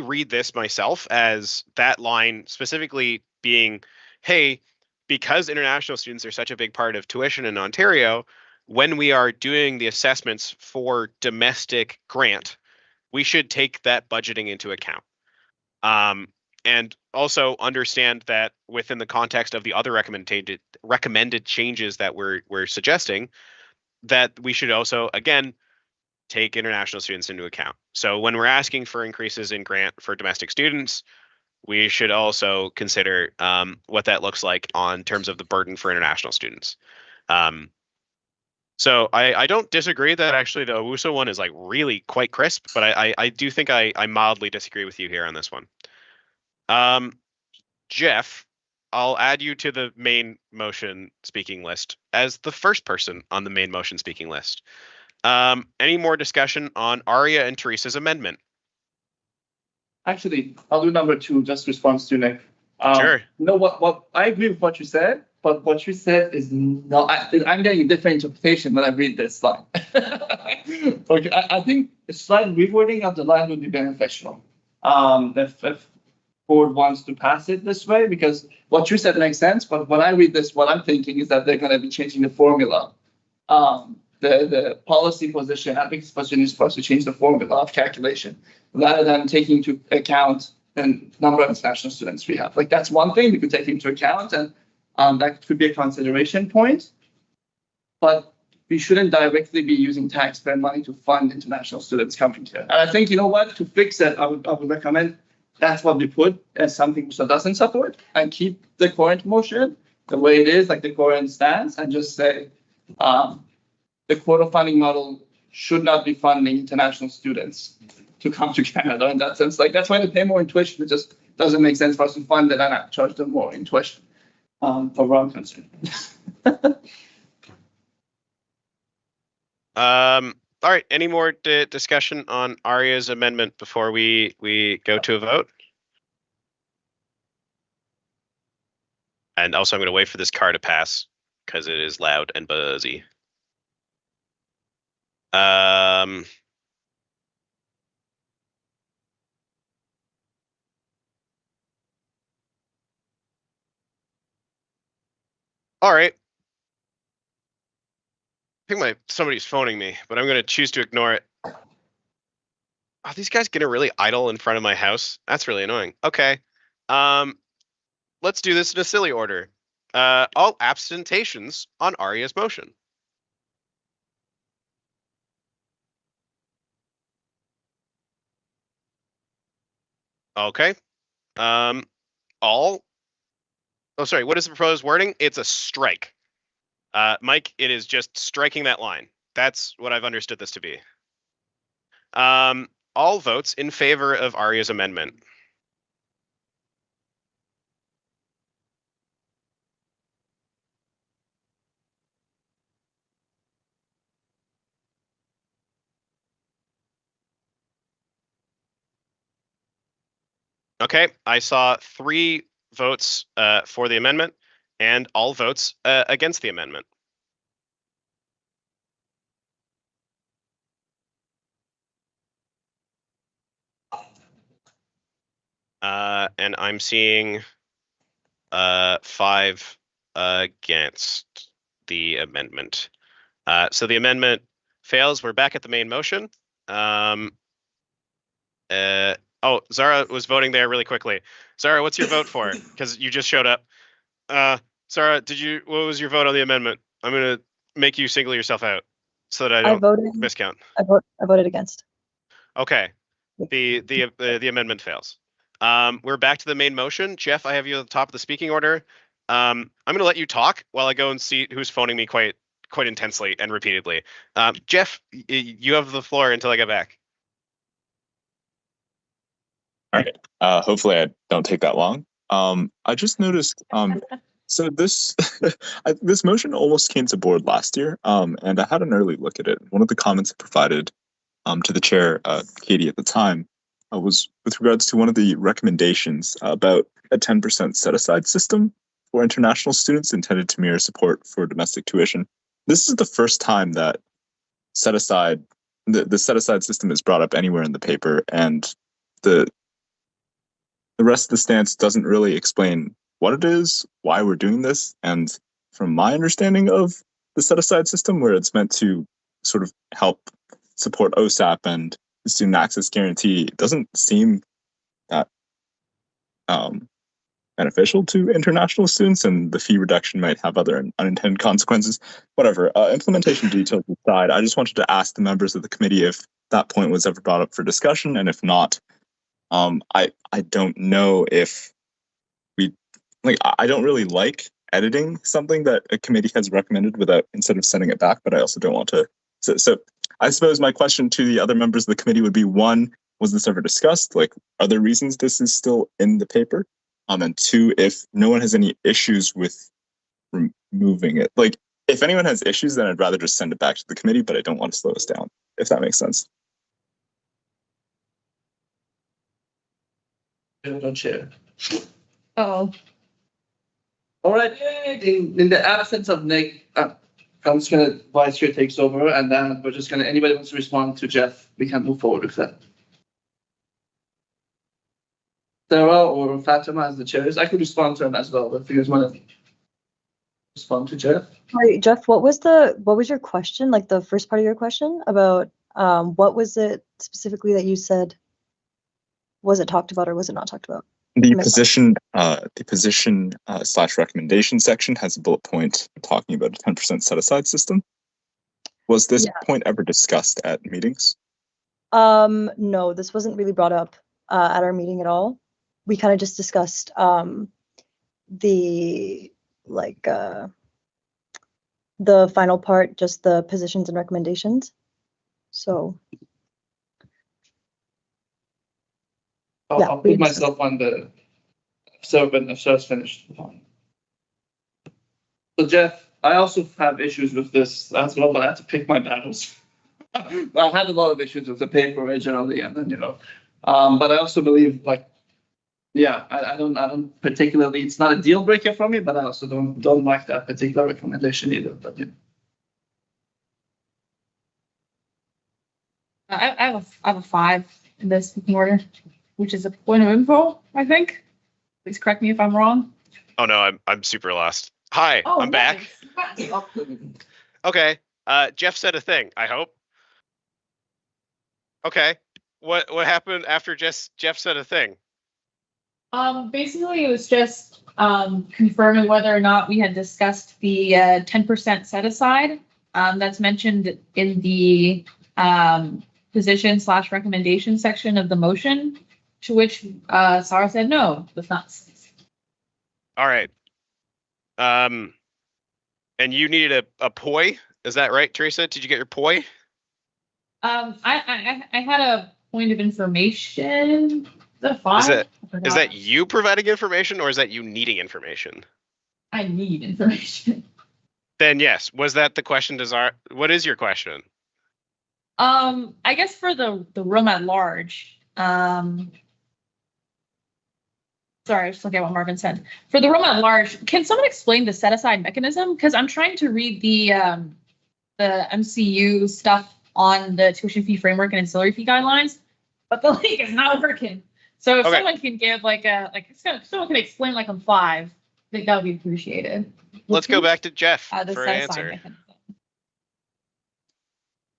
read this myself as that line specifically being, hey, because international students are such a big part of tuition in Ontario, when we are doing the assessments for domestic grant, we should take that budgeting into account. And also understand that within the context of the other recommended changes that we're suggesting, that we should also, again, take international students into account. So when we're asking for increases in grant for domestic students, we should also consider what that looks like on terms of the burden for international students. So I don't disagree that actually the WUSA one is like really quite crisp, but I do think I mildly disagree with you here on this one. Jeff, I'll add you to the main motion speaking list as the first person on the main motion speaking list. Any more discussion on Arya and Teresa's amendment? Actually, I'll do number 2, just response to Nick. Sure. No, what I agree with what you said, but what you said is not. I'm getting a different interpretation when I read this line. Okay, I think a slight rewording of the line would be beneficial. If board wants to pass it this way, because what you said makes sense, but when I read this, what I'm thinking is that they're going to be changing the formula. The policy position, advocacy position is supposed to change the formula of calculation rather than taking into account the number of international students we have. Like, that's one thing we could take into account, and that could be a consideration point. But we shouldn't directly be using taxpayer money to fund international students coming here. And I think, you know what, to fix it, I would recommend that's what we put as something WUSA doesn't support, and keep the current motion the way it is, like the current stance, and just say the quota funding model should not be funding international students to come to Canada in that sense. Like, that's why they pay more in tuition. It just doesn't make sense for us to fund it and not charge them more in tuition, for where I'm concerned. All right. Any more discussion on Arya's amendment before we go to a vote? And also, I'm going to wait for this car to pass because it is loud and buzzy. All right. I think somebody's phoning me, but I'm going to choose to ignore it. Are these guys getting really idle in front of my house? That's really annoying. Okay. Let's do this in a silly order. All abstentions on Arya's motion. Okay. Oh, sorry. What is the proposed wording? It's a strike. Mike, it is just striking that line. That's what I've understood this to be. All votes in favor of Arya's amendment. Okay, I saw 3 votes for the amendment and all votes against the amendment. And I'm seeing 5 against the amendment. So the amendment fails. We're back at the main motion. Oh, Zara was voting there really quickly. Zara, what's your vote for? Because you just showed up. Zara, what was your vote on the amendment? I'm gonna make you single yourself out so that I don't miscount. I voted against. Okay. The amendment fails. We're back to the main motion. Jeff, I have you at the top of the speaking order. I'm gonna let you talk while I go and see who's phoning me quite intensely and repeatedly. Jeff, you have the floor until I get back. All right. Hopefully I don't take that long. I just noticed, so this this motion almost came to board last year, and I had an early look at it. One of the comments I provided to the chair, Katie, at the time, was with regards to one of the recommendations about a 10% set-aside system for international students intended to mirror support for domestic tuition. This is the first time that set-aside, the set-aside system is brought up anywhere in the paper, and the rest of the stance doesn't really explain what it is, why we're doing this, and from my understanding of the set-aside system, where it's meant to sort of help support OSAP and the student access guarantee, it doesn't seem that beneficial to international students, and the fee reduction might have other unintended consequences. Whatever, implementation details aside, I just wanted to ask the members of the committee if that point was ever brought up for discussion, and if not, I don't know if I don't really like editing something that a committee has recommended instead of sending it back, but I also don't want to. So I suppose my question to the other members of the committee would be, 1, was this ever discussed? Like, are there reasons this is still in the paper? And 2, if no one has any issues with removing it, like, if anyone has issues, then I'd rather just send it back to the committee, but I don't want to slow us down, if that makes sense. Chair. Oh. All right. In the absence of Nick, I'm just gonna Vice Chair takes over, and then we're just gonna, anybody wants to respond to Jeff, we can move forward with that. Sarah or Fatima as the chairs. I could respond to them as well if you guys want to respond to Jeff. Sorry, Jeff, what was your question? Like the first part of your question about what was it specifically that you said? Was it talked about or was it not talked about? The position slash recommendation section has a bullet point talking about a 10% set aside system. Was this point ever discussed at meetings? No, this wasn't really brought up at our meeting at all. We kind of just discussed the final part, just the positions and recommendations. So I'll put myself on the servant if Sarah's finished. So Jeff, I also have issues with this as well, but I have to pick my battles. I had a lot of issues with the paper originally, and then but I also believe I don't particularly. It's not a deal breaker for me, but I also don't like that particular recommendation either. But I have a 5 in this picking order, which is a point of info, I think. Please correct me if I'm wrong. Oh no, I'm super lost. Hi, I'm back. Nice. Okay. Jeff said a thing, I hope. Okay. What happened after Jeff said a thing? Basically it was just confirming whether or not we had discussed the 10% set aside that's mentioned in the position / recommendation section of the motion, to which Sarah said no, it was not. All right. And you needed a POI, is that right, Teresa? Did you get your POI? I had a point of information. Is that 5? Is that you providing information or is that you needing information? I need information. Then yes. Was that the question? What is your question? I guess for the room at large. Sorry, I was just looking at what Marvin said. For the room at large, can someone explain the set aside mechanism? Because I'm trying to read the MCU stuff on the tuition fee framework and ancillary fee guidelines, but the link is not working. So if someone can give someone can explain like on 5, I think that would be appreciated. Let's go back to Jeff for an set-aside answer. mechanism.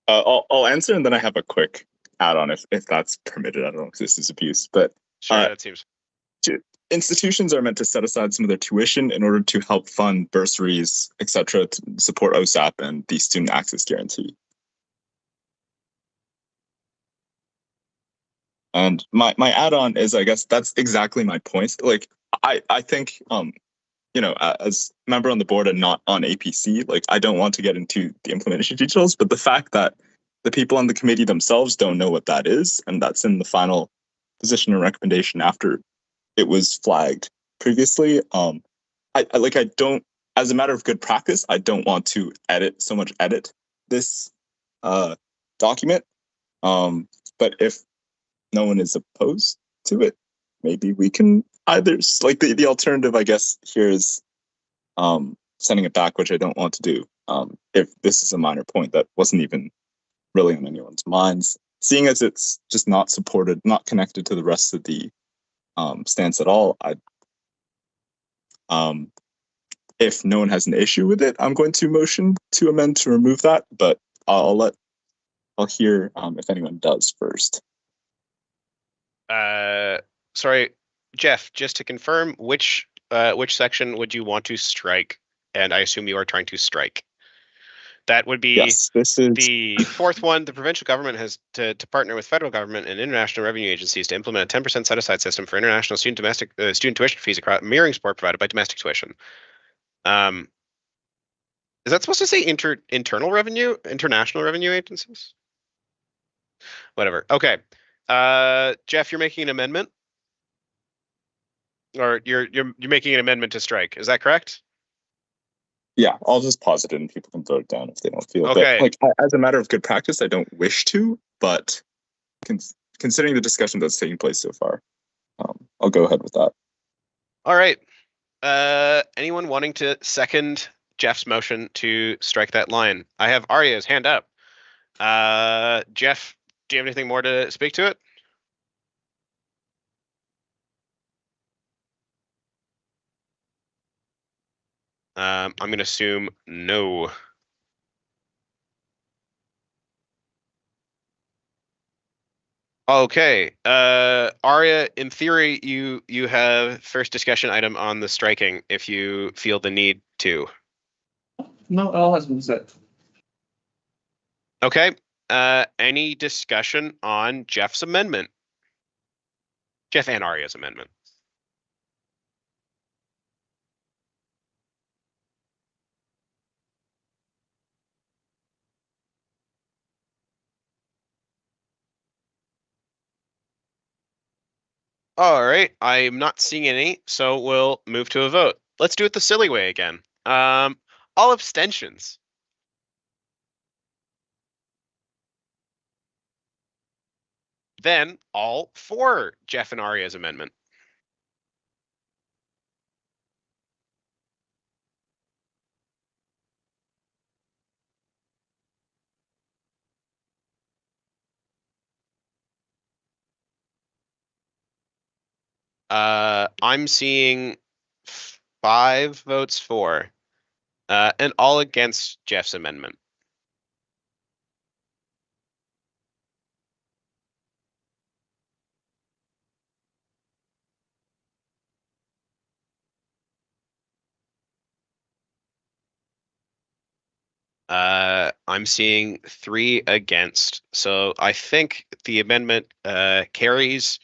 I'll answer and then I have a quick add-on if that's permitted. I don't know if this is abuse, but sure, that seems. Institutions are meant to set aside some of their tuition in order to help fund bursaries, etc., to support OSAP and the student access guarantee. And my add-on is, I guess that's exactly my point. Like, I think, as a member on the board and not on APC, like, I don't want to get into the implementation details, but the fact that the people on the committee themselves don't know what that is, and that's in the final position and recommendation after it was flagged previously. I don't, as a matter of good practice, I don't want to edit this document. But if no one is opposed to it, maybe we can either, like, the alternative, I guess, here is sending it back, which I don't want to do. If this is a minor point that wasn't even really on anyone's minds, seeing as it's just not supported, not connected to the rest of the stance at all, if no one has an issue with it, I'm going to motion to amend to remove that, but I'll hear if anyone does first. Sorry, Jeff, just to confirm, which section would you want to strike? And I assume you are trying to strike. That would be yes, this is the 4th one. The provincial government has to partner with federal government and international revenue agencies to implement a 10% set-aside system for international student tuition fees across mirroring support provided by domestic tuition. Is that supposed to say international revenue agencies? Whatever. Okay. Jeff, you're making an amendment, or you're making an amendment to strike. Is that correct? Yeah, I'll just pause it and people can vote it down if they don't feel. Okay. But, as a matter of good practice, I don't wish to, but considering the discussion that's taking place so far, I'll go ahead with that. All right. Anyone wanting to second Jeff's motion to strike that line? I have Arya's hand up. Jeff, do you have anything more to speak to it? I'm going to assume no. Okay, Arya, in theory, you have first discussion item on the striking if you feel the need to. No, all has been said. Okay, any discussion on Jeff's amendment? Jeff and Arya's amendment. All right, I'm not seeing any, so we'll move to a vote. Let's do it the silly way again. All abstentions. Then all for Jeff and Arya's amendment. I'm seeing 5 votes for, and all against Jeff's amendment. I'm seeing 3 against, so I think the amendment carries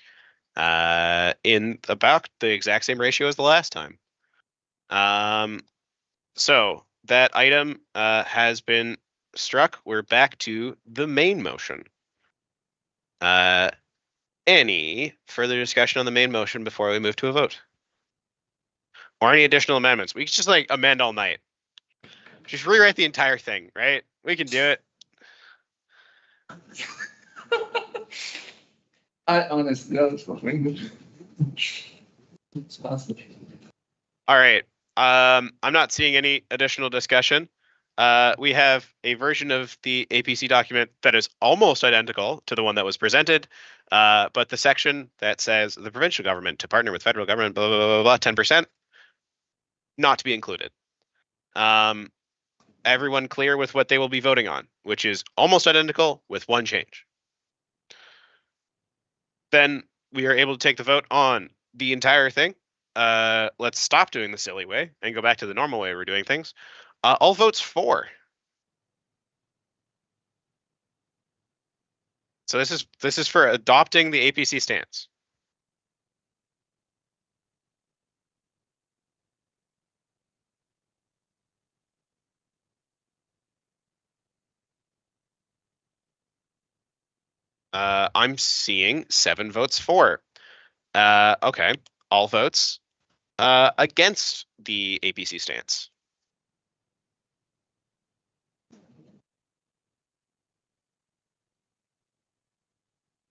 in about the exact same ratio as the last time. So that item has been struck. We're back to the main motion. Any further discussion on the main motion before we move to a vote? Or any additional amendments? We can just like amend all night. Just rewrite the entire thing, right? We can do it. I honestly, that was fucking. It's possible. All right. I'm not seeing any additional discussion. We have a version of the APC document that is almost identical to the one that was presented, but the section that says the provincial government to partner with federal government, blah, blah, blah, blah, 10%, not to be included. Everyone clear with what they will be voting on, which is almost identical with one change. Then we are able to take the vote on the entire thing. Let's stop doing the silly way and go back to the normal way we're doing things. All votes for. So this is for adopting the APC stance. I'm seeing 7 votes for. Okay, all votes against the APC stance.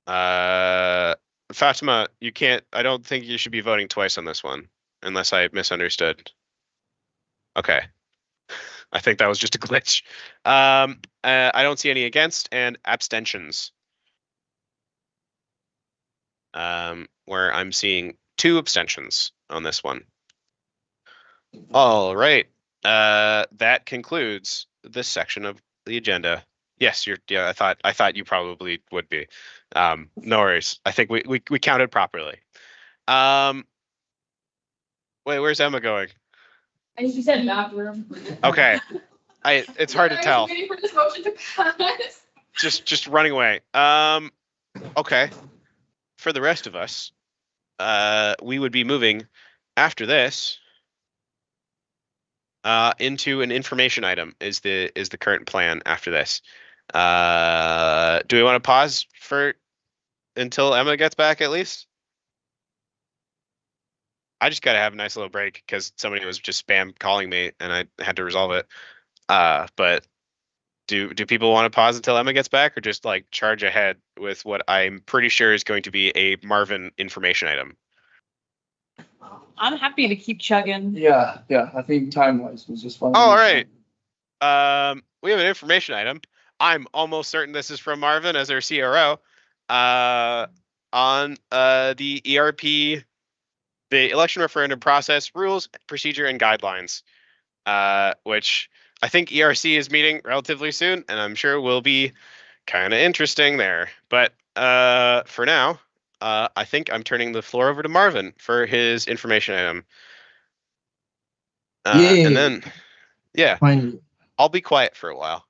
Fatima, you can't. I don't think you should be voting twice on this one, unless I misunderstood. Okay. I think that was just a glitch. I don't see any against and abstentions. Where I'm seeing 2 abstentions on this one. All right. That concludes this section of the agenda. Yes, yeah, I thought you probably would be. No worries. I think we counted properly. Wait, where's Emma going? I think you said bathroom. Okay. It's hard to tell. Waiting for this motion to pass. Just running away. Okay. For the rest of us, we would be moving after this into an information item is the current plan after this. Do we want to pause for until Emma gets back at least? I just gotta have a nice little break because somebody was just spam calling me and I had to resolve it. But do people want to pause until Emma gets back or just like charge ahead with what I'm pretty sure is going to be a Marvin information item? I'm happy to keep chugging. Yeah, I think time-wise was just fine. All right. We have an information item. I'm almost certain this is from Marvin as our CRO. On the ERP, the election referendum process, rules, procedure, and guidelines. which I think ERC is meeting relatively soon, and I'm sure will be kind of interesting there. But for now, I think I'm turning the floor over to Marvin for his information item. And then, yeah, Finally. I'll be quiet for a while.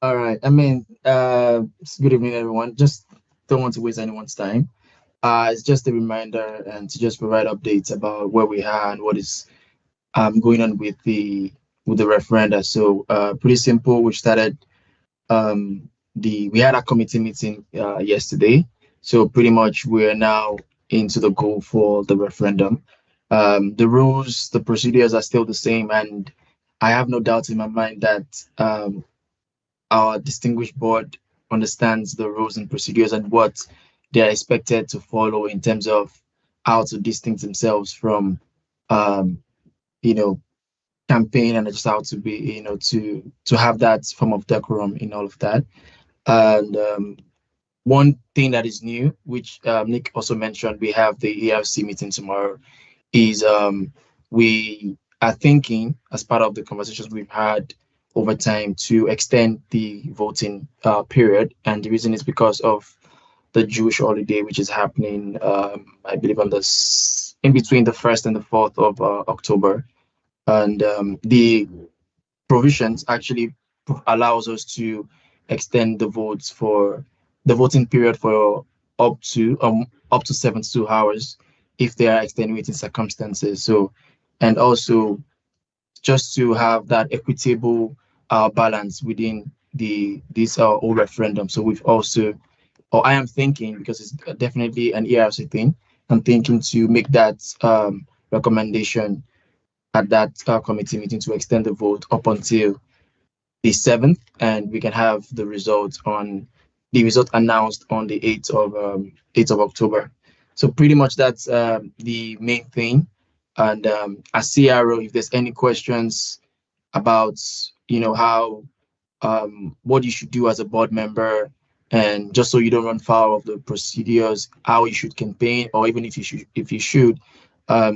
All right. I mean, good evening, everyone. Just don't want to waste anyone's time. It's just a reminder and to just provide updates about where we are and what is going on with the referenda. So pretty simple. We started we had a committee meeting yesterday. So pretty much we're now into the goal for the referendum. The rules, the procedures are still the same, and I have no doubt in my mind that our distinguished board understands the rules and procedures and what they're expected to follow in terms of how to distinct themselves from, you know, campaign and just how to be, to have that form of decorum in all of that. And one thing that is new, which Nick also mentioned, we have the ERC meeting tomorrow, is we are thinking, as part of the conversations we've had over time, to extend the voting period. And the reason is because of the Jewish holiday, which is happening, I believe, in between the 1st and the 4th of October. And the provisions actually allows us to extend the voting period for up to 72 hours if there are extenuating circumstances. So, and also just to have that equitable balance within this whole referendum. So we've also, or I am thinking, because it's definitely an ERC thing, I'm thinking to make that recommendation at that committee meeting to extend the vote up until the 7th, and we can have the result announced on the 8th of October. So pretty much that's the main thing. And as CRO, if there's any questions about how what you should do as a board member, and just so you don't run foul of the procedures, how you should campaign, or even if you should,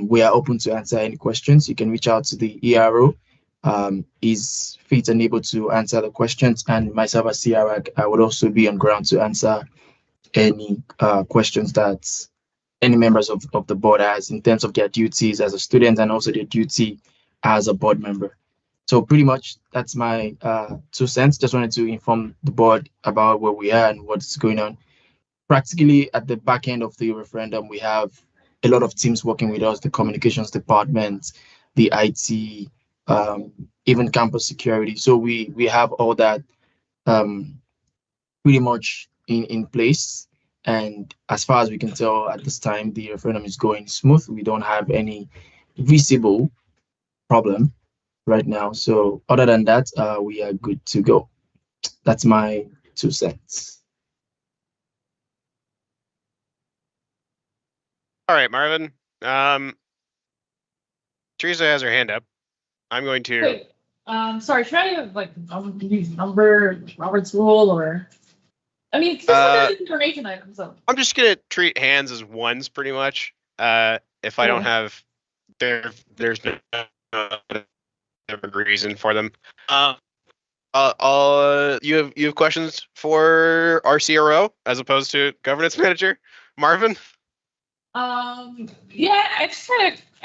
we are open to answer any questions. You can reach out to the ERO. Is fit and able to answer the questions, and myself as CRO, I would also be on ground to answer any questions that any members of the board has in terms of their duties as a student and also their duty as a board member. So pretty much that's my 2 cents. Just wanted to inform the board about where we are and what's going on. Practically at the back end of the referendum, we have a lot of teams working with us, the communications department, the IT, even campus security. So we have all that pretty much in place. And as far as we can tell at this time, the referendum is going smooth. We don't have any visible problem right now. So other than that, we are good to go. That's my 2 cents. All right, Marvin. Teresa has her hand up. I'm going to. Wait, sorry, should I use Robert's rule, or? I mean, this is information item, so. I'm just gonna treat hands as ones, pretty much. If I don't have, there's no reason for them. You have questions for our CRO as opposed to governance manager, Marvin? Yeah, I just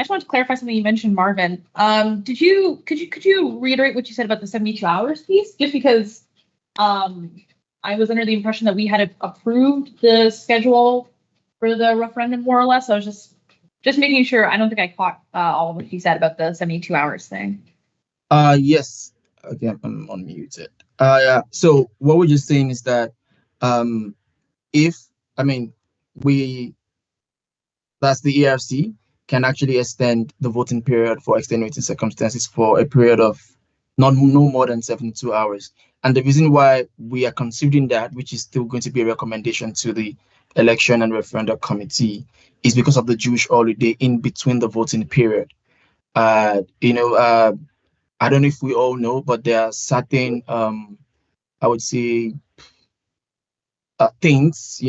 wanted to clarify something you mentioned, Marvin. Could you reiterate what you said about the 72 hours piece? Just because I was under the impression that we had approved the schedule for the referendum, more or less. So I was just making sure. I don't think I caught all of what you said about the 72 hours thing. Yes. Okay, I'm unmuted. Yeah. So what we're just saying is that that's the ERC can actually extend the voting period for extenuating circumstances for a period of no more than 72 hours. And the reason why we are considering that, which is still going to be a recommendation to the election and referendum committee, is because of the Jewish holiday in between the voting period. I don't know if we all know, but there are certain, I would say, things,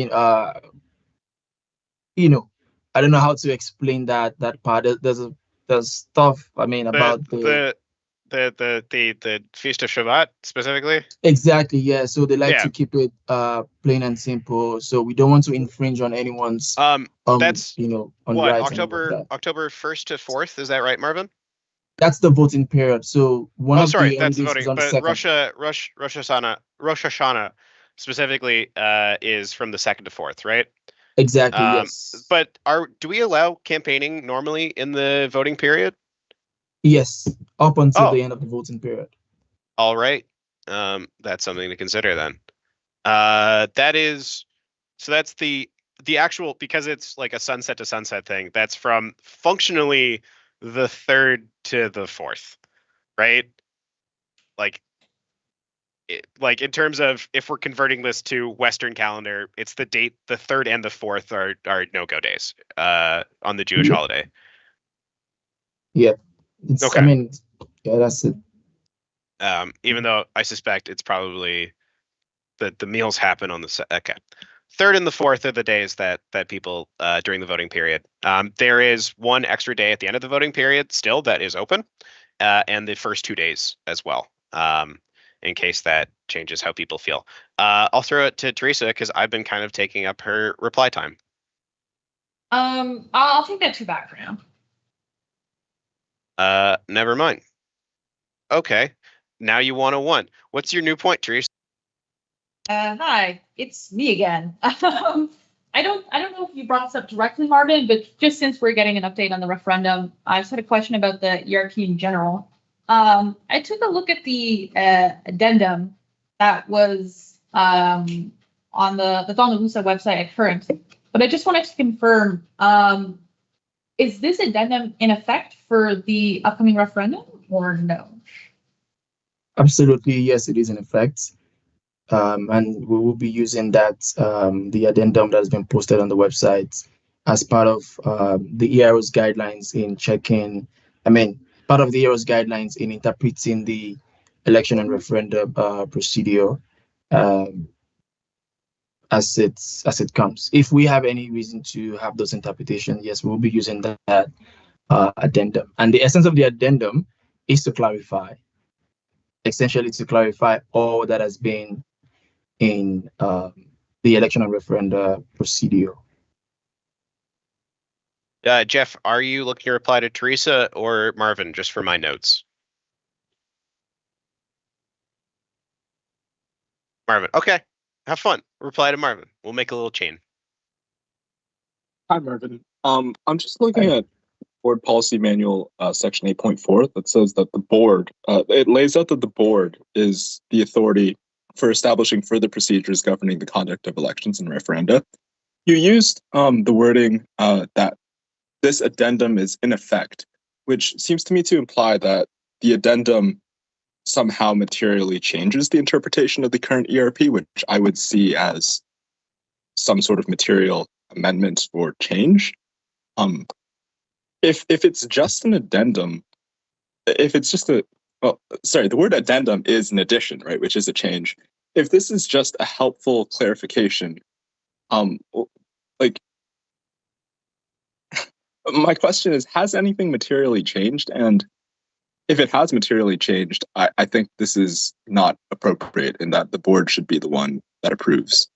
I don't know how to explain that part. There's the stuff, I mean, about the Feast of Shabbat specifically. exactly, yeah. So they like Yeah. to keep it plain and simple. So we don't want to infringe on anyone's That's you know, on what, rights and all of that. October 1st to 4th, is that right, Marvin? That's the voting period. So one Oh, of sorry, the that's the holidays is voting. on the But 2nd. Rosh Hashanah specifically is from the 2nd to 4th, right? Exactly, yes. But do we allow campaigning normally in the voting period? Yes, up until Oh. the end of the voting period. All right. That's something to consider then. That's the actual, because it's like a sunset to sunset thing. That's from functionally the 3rd to the 4th, right? Like in terms of if we're converting this to Western calendar, it's the date, the 3rd and the 4th are no-go days on the Jewish holiday. Yeah. Okay. I mean, yeah, that's it. Even though I suspect it's probably the meals happen on the okay. 3rd and the 4th are the days that people during the voting period. There is one extra day at the end of the voting period still that is open, and the first 2 days as well. In case that changes how people feel. I'll throw it to Teresa because I've been kind of taking up her reply time. I'll take that 2 back for now. Never mind. Okay, now you want a 1. What's your new point, Teresa? Hi, it's me again. I don't know if you brought this up directly, Marvin, but just since we're getting an update on the referendum, I just had a question about the ERP in general. I took a look at the addendum that was on the WUSA website at current, but I just wanted to confirm, is this addendum in effect for the upcoming referendum or no? Absolutely, yes, it is in effect. And we will be using that, the addendum that has been posted on the website as part of the ERO's guidelines in checking, part of the ERO's guidelines in interpreting the election and referendum procedure as it comes. If we have any reason to have those interpretations, yes, we'll be using that addendum. And the essence of the addendum is to clarify, essentially to clarify all that has been in the election and referendum procedure. Jeff, are you looking to reply to Teresa or Marvin, just for my notes? Marvin, okay. Have fun. Reply to Marvin. We'll make a little chain. Hi, Marvin. I'm just looking at Board Policy Manual section 8.4 that says that the board, it lays out that the board is the authority for establishing further procedures governing the conduct of elections and referenda. You used the wording that this addendum is in effect, which seems to me to imply that the addendum somehow materially changes the interpretation of the current ERP, which I would see as some sort of material amendment or change. If it's just an addendum, if it's just the word addendum is an addition, right, which is a change. If this is just a helpful clarification, my question is, has anything materially changed? And if it has materially changed, I think this is not appropriate in that the board should be the one that approves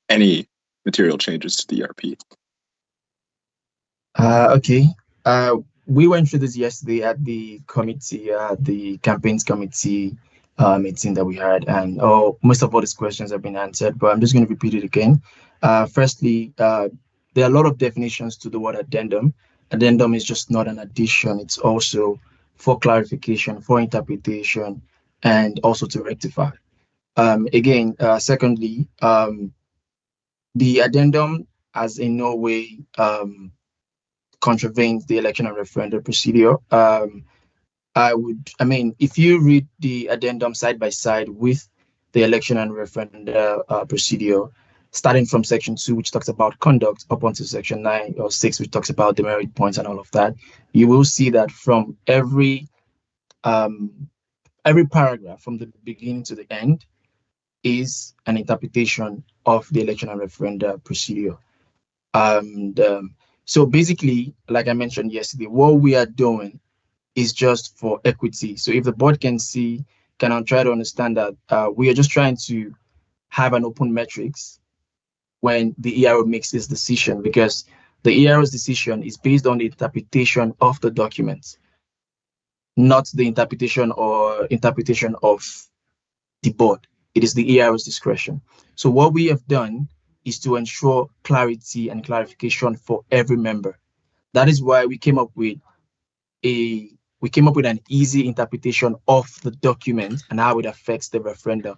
any material changes to the ERP. Okay. We went through this yesterday at the committee, the campaigns committee meeting that we had, and most of all these questions have been answered, but I'm just going to repeat it again. Firstly, there are a lot of definitions to the word addendum. Addendum is just not an addition. It's also for clarification, for interpretation, and also to rectify. Secondly, the addendum has in no way contravenes the election and referendum procedure. If you read the addendum side by side with the election and referendum procedure, starting from section 2, which talks about conduct, up onto section 9 or 6, which talks about demerit points and all of that, you will see that from every paragraph from the beginning to the end is an interpretation of the election and referendum procedure. So basically, like I mentioned yesterday, what we are doing is just for equity. So if the board can try to understand that we are just trying to have an open metrics when the ERO makes this decision, because the ERO's decision is based on the interpretation of the document, not the interpretation of the board. It is the ERO's discretion. So what we have done is to ensure clarity and clarification for every member. That is why we came up with an easy interpretation of the document and how it affects the referendum.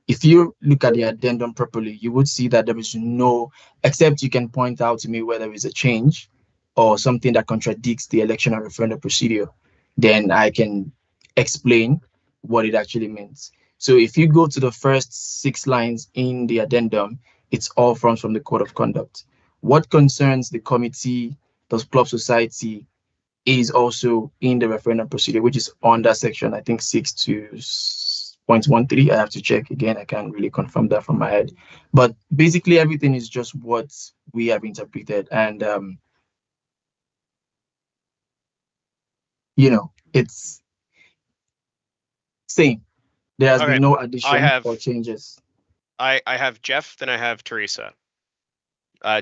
If you look at the addendum properly, you would see that there is no, except you can point out to me where there is a change or something that contradicts the election and referendum procedure, then I can explain what it actually means. So if you go to the first 6 lines in the addendum, it's all from the code of conduct. What concerns the committee, the club society, is also in the referendum procedure, which is under section, I think 6.13. I have to check again. I can't really confirm that from my head. But basically, everything is just what we have interpreted. And, it's same. There has Okay, been no addition have- or changes. I have Jeff, then I have Teresa.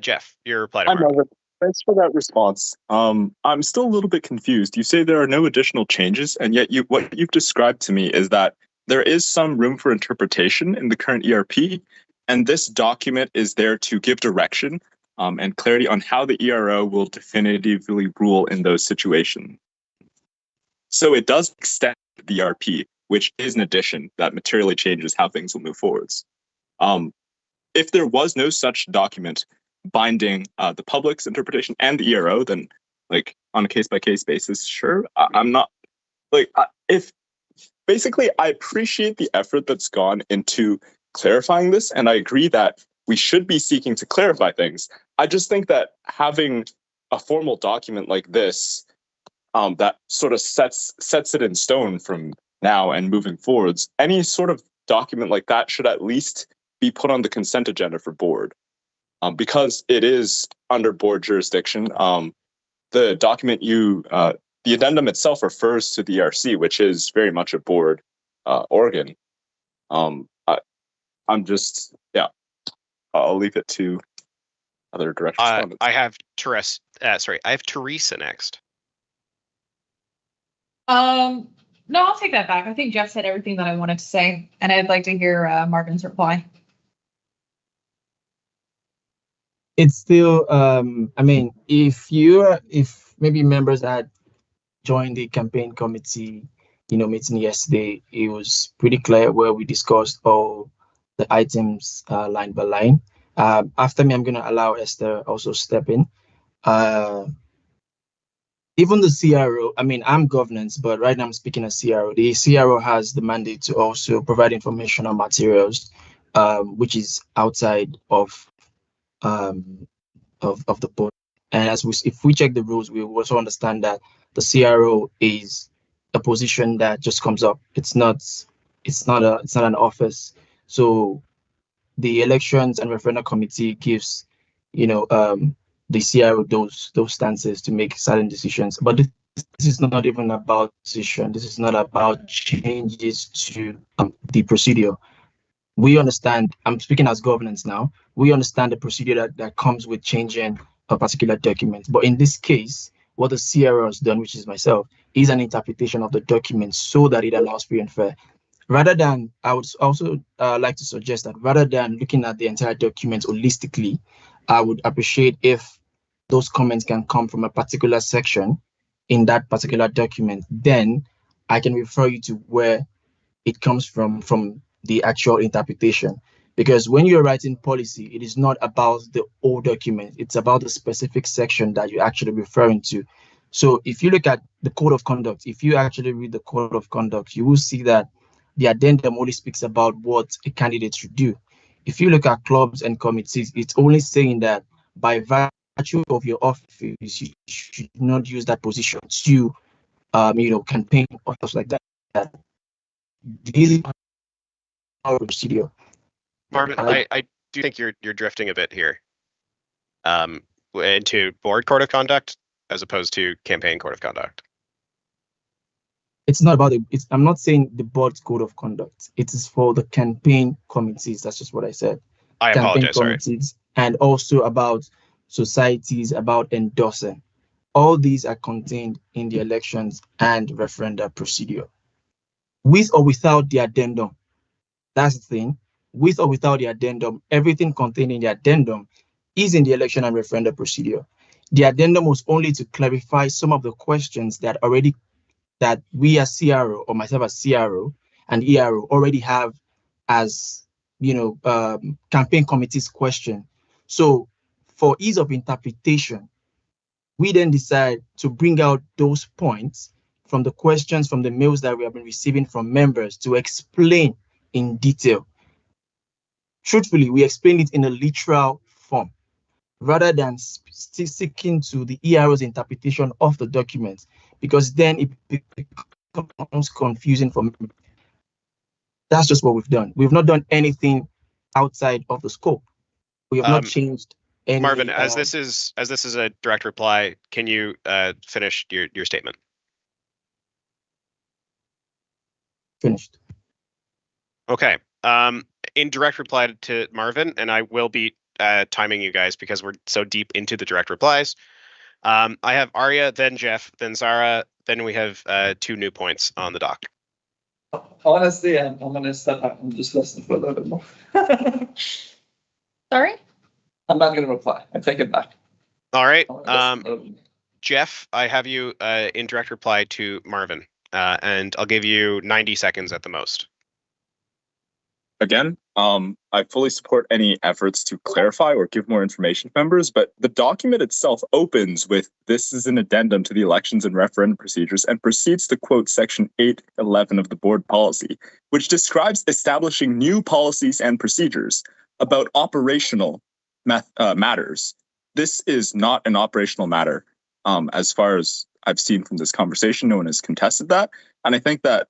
Jeff, your reply to Hi, Marvin. Marvin. Thanks for that response. I'm still a little bit confused. You say there are no additional changes, and yet what you've described to me is that there is some room for interpretation in the current ERP, and this document is there to give direction and clarity on how the ERO will definitively rule in those situations. So it does extend the ERP, which is an addition that materially changes how things will move forwards. If there was no such document binding the public's interpretation and the ERO, then like on a case-by-case basis, sure. I'm not like if basically I appreciate the effort that's gone into clarifying this, and I agree that we should be seeking to clarify things. I just think that having a formal document like this that sort of sets it in stone from now and moving forwards, any sort of document like that should at least be put on the consent agenda for board. Because it is under board jurisdiction, the document the addendum itself refers to the ERC, which is very much a board organ. I'm just, I'll leave it to other direct respondents. I have Teresa next. No, I'll take that back. I think Jeff said everything that I wanted to say, and I'd like to hear Marvin's reply. It's still, I mean, if maybe members had joined the campaign committee, meeting yesterday, it was pretty clear where we discussed all the items line by line. After me, I'm going to allow Esther also step in. Even the CRO, I mean, I'm governance, but right now I'm speaking as CRO. The CRO has the mandate to also provide information on materials, which is outside of the board. And if we check the rules, we also understand that the CRO is a position that just comes up. It's not an office. So the elections and referendum committee gives, the CRO those stances to make certain decisions. But this is not even about decision. This is not about changes to the procedure. We understand, I'm speaking as governance now, we understand the procedure that comes with changing a particular document. But in this case, what the CRO has done, which is myself, is an interpretation of the document so that it allows free and fair. Rather than, I would also like to suggest that rather than looking at the entire document holistically, I would appreciate if those comments can come from a particular section in that particular document. Then I can refer you to where it comes from the actual interpretation. Because when you're writing policy, it is not about the whole document. It's about the specific section that you're actually referring to. So if you look at the code of conduct, if you actually read the code of conduct, you will see that the addendum only speaks about what a candidate should do. If you look at clubs and committees, it's only saying that by virtue of your office, you should not use that position to, campaign or stuff like that. This is our procedure. Marvin, I do think you're drifting a bit here. into board code of conduct as opposed to campaign code of conduct? It's not about it. I'm not saying the board's code of conduct. It is for the campaign committees. That's just what I said. I Campaign apologize. Sorry. committees, and also about societies, about endorsing. All these are contained in the elections and referenda procedure. With or without the addendum, that's the thing. With or without the addendum, everything contained in the addendum is in the election and referenda procedure. The addendum was only to clarify some of the questions that we as CRO, or myself as CRO and ERO, already have as campaign committee's question. So for ease of interpretation, we then decide to bring out those points from the questions, from the mails that we have been receiving from members, to explain in detail. Truthfully, we explain it in a literal form rather than sticking to the ERO's interpretation of the document, because then it becomes confusing for me. That's just what we've done. We've not done anything outside of the scope. We have not changed any. Marvin, as this is a direct reply, can you finish your statement? Finished. Okay. In direct reply to Marvin, and I will be timing you guys because we're so deep into the direct replies. I have Arya, then Jeff, then Zara, then we have 2 new points on the dock. Honestly, I'm gonna step back and just listen for a little bit more. Sorry? I'm not gonna reply. I take it back. All right. Jeff, I have you in direct reply to Marvin, and I'll give you 90 seconds at the most. Again, I fully support any efforts to clarify or give more information to members, but the document itself opens with, "This is an addendum to the elections and referendum procedures," and proceeds to quote Section 811 of the board policy, which describes establishing new policies and procedures about operational matters. This is not an operational matter. As far as I've seen from this conversation, no one has contested that. And I think that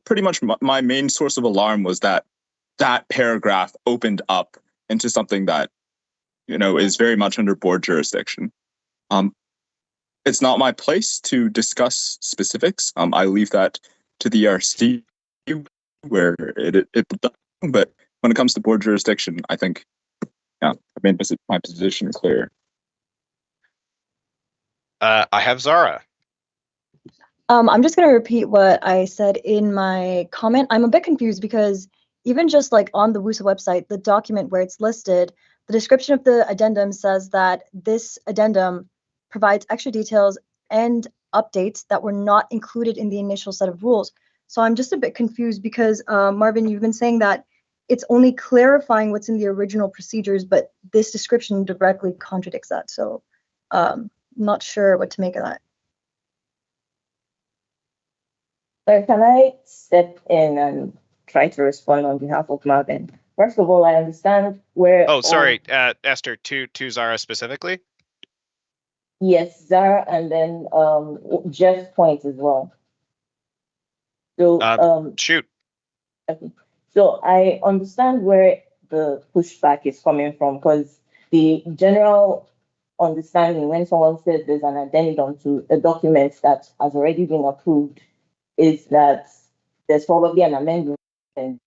pretty much my main source of alarm was that paragraph opened up into something that, is very much under board jurisdiction. It's not my place to discuss specifics. I leave that to the ERC where it but when it comes to board jurisdiction, I think, I've made my position clear. I have Zara. I'm just going to repeat what I said in my comment. I'm a bit confused because even just like on the WUSA website, the document where it's listed, the description of the addendum says that this addendum provides extra details and updates that were not included in the initial set of rules. So I'm just a bit confused because, Marvin, you've been saying that it's only clarifying what's in the original procedures, but this description directly contradicts that. So not sure what to make of that. So can I step in and try to respond on behalf of Marvin? First of all, I understand where. Oh, sorry, Esther, to Zara specifically. Yes, Zara, and then Jeff's point as well. So shoot. Okay. So I understand where the pushback is coming from, because the general understanding when someone says there's an addendum to a document that has already been approved is that there's probably an amendment to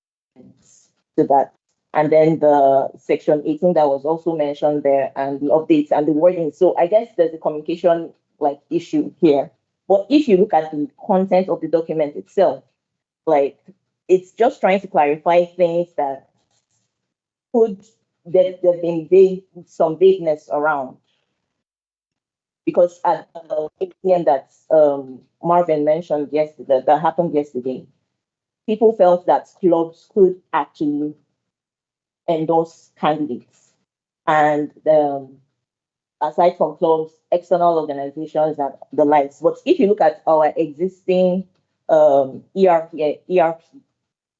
that. And then the section 18 that was also mentioned there, and the updates and the wording. So I guess there's a communication issue here. But if you look at the content of the document itself, it's just trying to clarify things that there's been some vagueness around. Because at the APM that Marvin mentioned yesterday, that happened yesterday, people felt that clubs could actually endorse candidates. And aside from clubs, external organizations and the likes. But if you look at our existing ERP,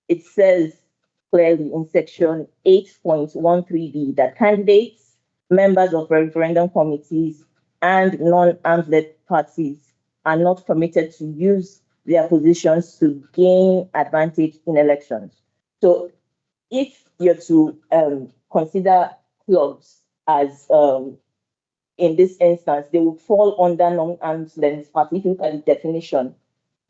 it says clearly in section 8.13b that candidates, members of referendum committees, and non-arms-led parties are not permitted to use their positions to gain advantage in elections. So if you're to consider clubs as in this instance, they would fall under non-arm's length party. If you look at the definition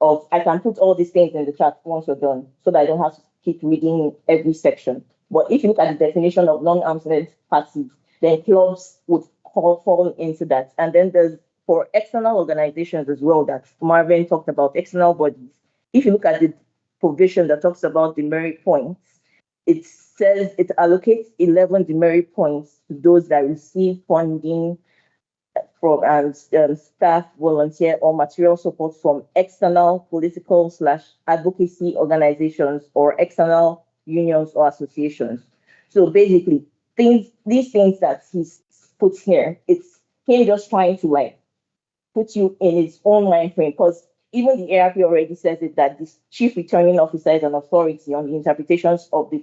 of, I can put all these things in the chat once we're done, so that I don't have to keep reading every section. But if you look at the definition of non-arm's length parties, then clubs would fall into that. And then there's, for external organizations as well, that Marvin talked about, external bodies. If you look at the provision that talks about demerit points, it says it allocates 11 demerit points to those that receive funding from staff, volunteer, or material support from external political/advocacy organizations or external unions or associations. So basically, these things that he's put here, it's him just trying to like put you in his own mind frame, because even the ARP already says it, that the chief returning officer is an authority on the interpretations of the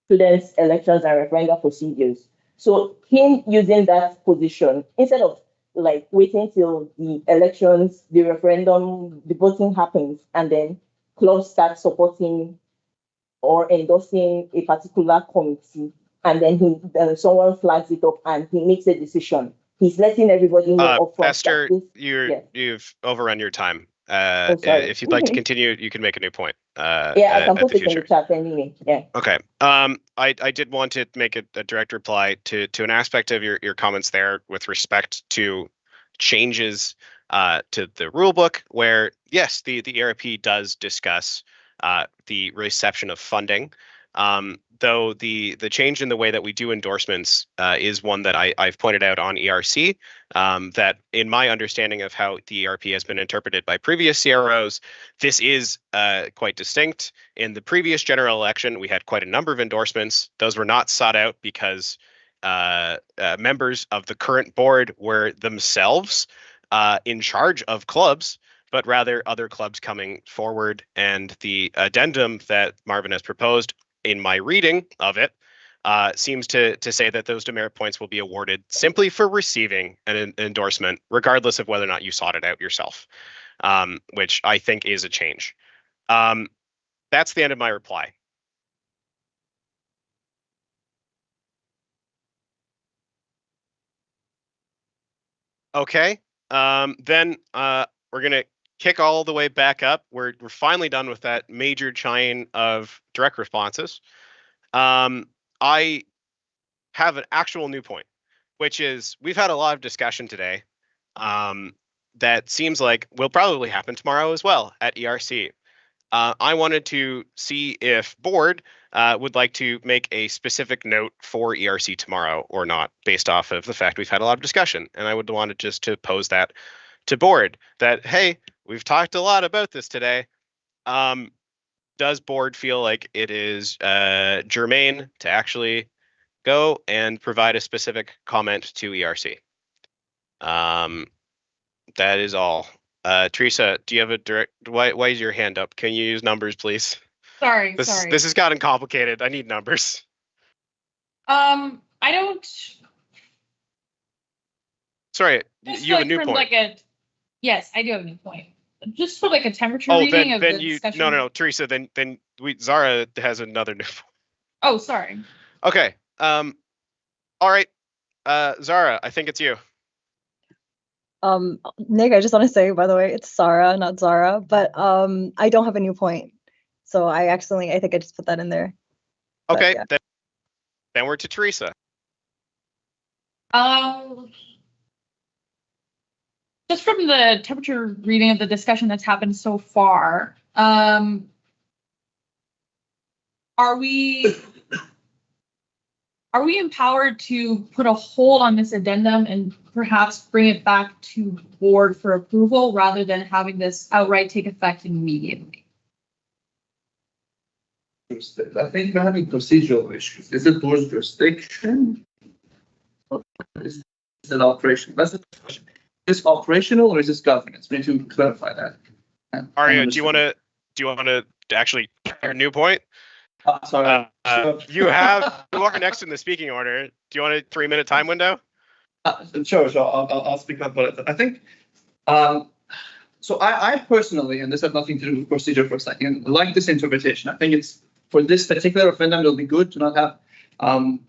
students' elections and referendum procedures. So him using that position, instead of like waiting till the elections, the referendum, the voting happens, and then clubs start supporting or endorsing a particular committee, and then someone flags it up and he makes a decision. He's letting everybody know upfront. Esther, you've overrun your time. If you'd like to continue, you can make a new point. I can put it in the chat anyway. Yeah. Okay. I did want to make a direct reply to an aspect of your comments there with respect to changes to the rule book, where yes, the ERP does discuss the reception of funding. Though the change in the way that we do endorsements is one that I've pointed out on ERC, that in my understanding of how the ERP has been interpreted by previous CROs, this is quite distinct. In the previous general election, we had quite a number of endorsements. Those were not sought out because members of the current board were themselves in charge of clubs, but rather other clubs coming forward. And the addendum that Marvin has proposed, in my reading of it, seems to say that those demerit points will be awarded simply for receiving an endorsement, regardless of whether or not you sought it out yourself, which I think is a change. That's the end of my reply. Okay, then we're gonna kick all the way back up. We're finally done with that major chain of direct responses. I have an actual new point, which is we've had a lot of discussion today that seems like will probably happen tomorrow as well at ERC. I wanted to see if board would like to make a specific note for ERC tomorrow or not, based off of the fact we've had a lot of discussion. And I would want just to pose that to board, that, hey, we've talked a lot about this today. Does board feel like it is germane to actually go and provide a specific comment to ERC? That is all. Teresa, do you have a direct? Why is your hand up? Can you use numbers, please? Sorry. This has gotten complicated. I need numbers. I don't. Sorry, Just you have a like new from point. Yes, I do have a new point. Just for like a temperature Oh, reading of then the you discussion. no, Teresa. Then Zara has another new point. Oh, sorry. Okay. All right. Zara, I think it's you. Nick, I just want to say, by the way, it's Sarah, not Zara, but I don't have a new point. So I think I just put that in there. Okay, yeah. Then we're to Teresa. Just from the temperature reading of the discussion that's happened so far, are we empowered to put a hold on this addendum and perhaps bring it back to board for approval rather than having this outright take effect immediately? I think we're having procedural issues. Is it board's jurisdiction? Or is it operational? That's the question. Is this operational or is this governance? We need to clarify that. Aria, do you want to actually your new point? Sorry. You are next in the speaking order. Do you want a 3-minute time window? Sure. I'll speak up about it. I think, so I personally, and this has nothing to do with procedure for a second, like this interpretation. I think it's, for this particular referendum, it'll be good to not have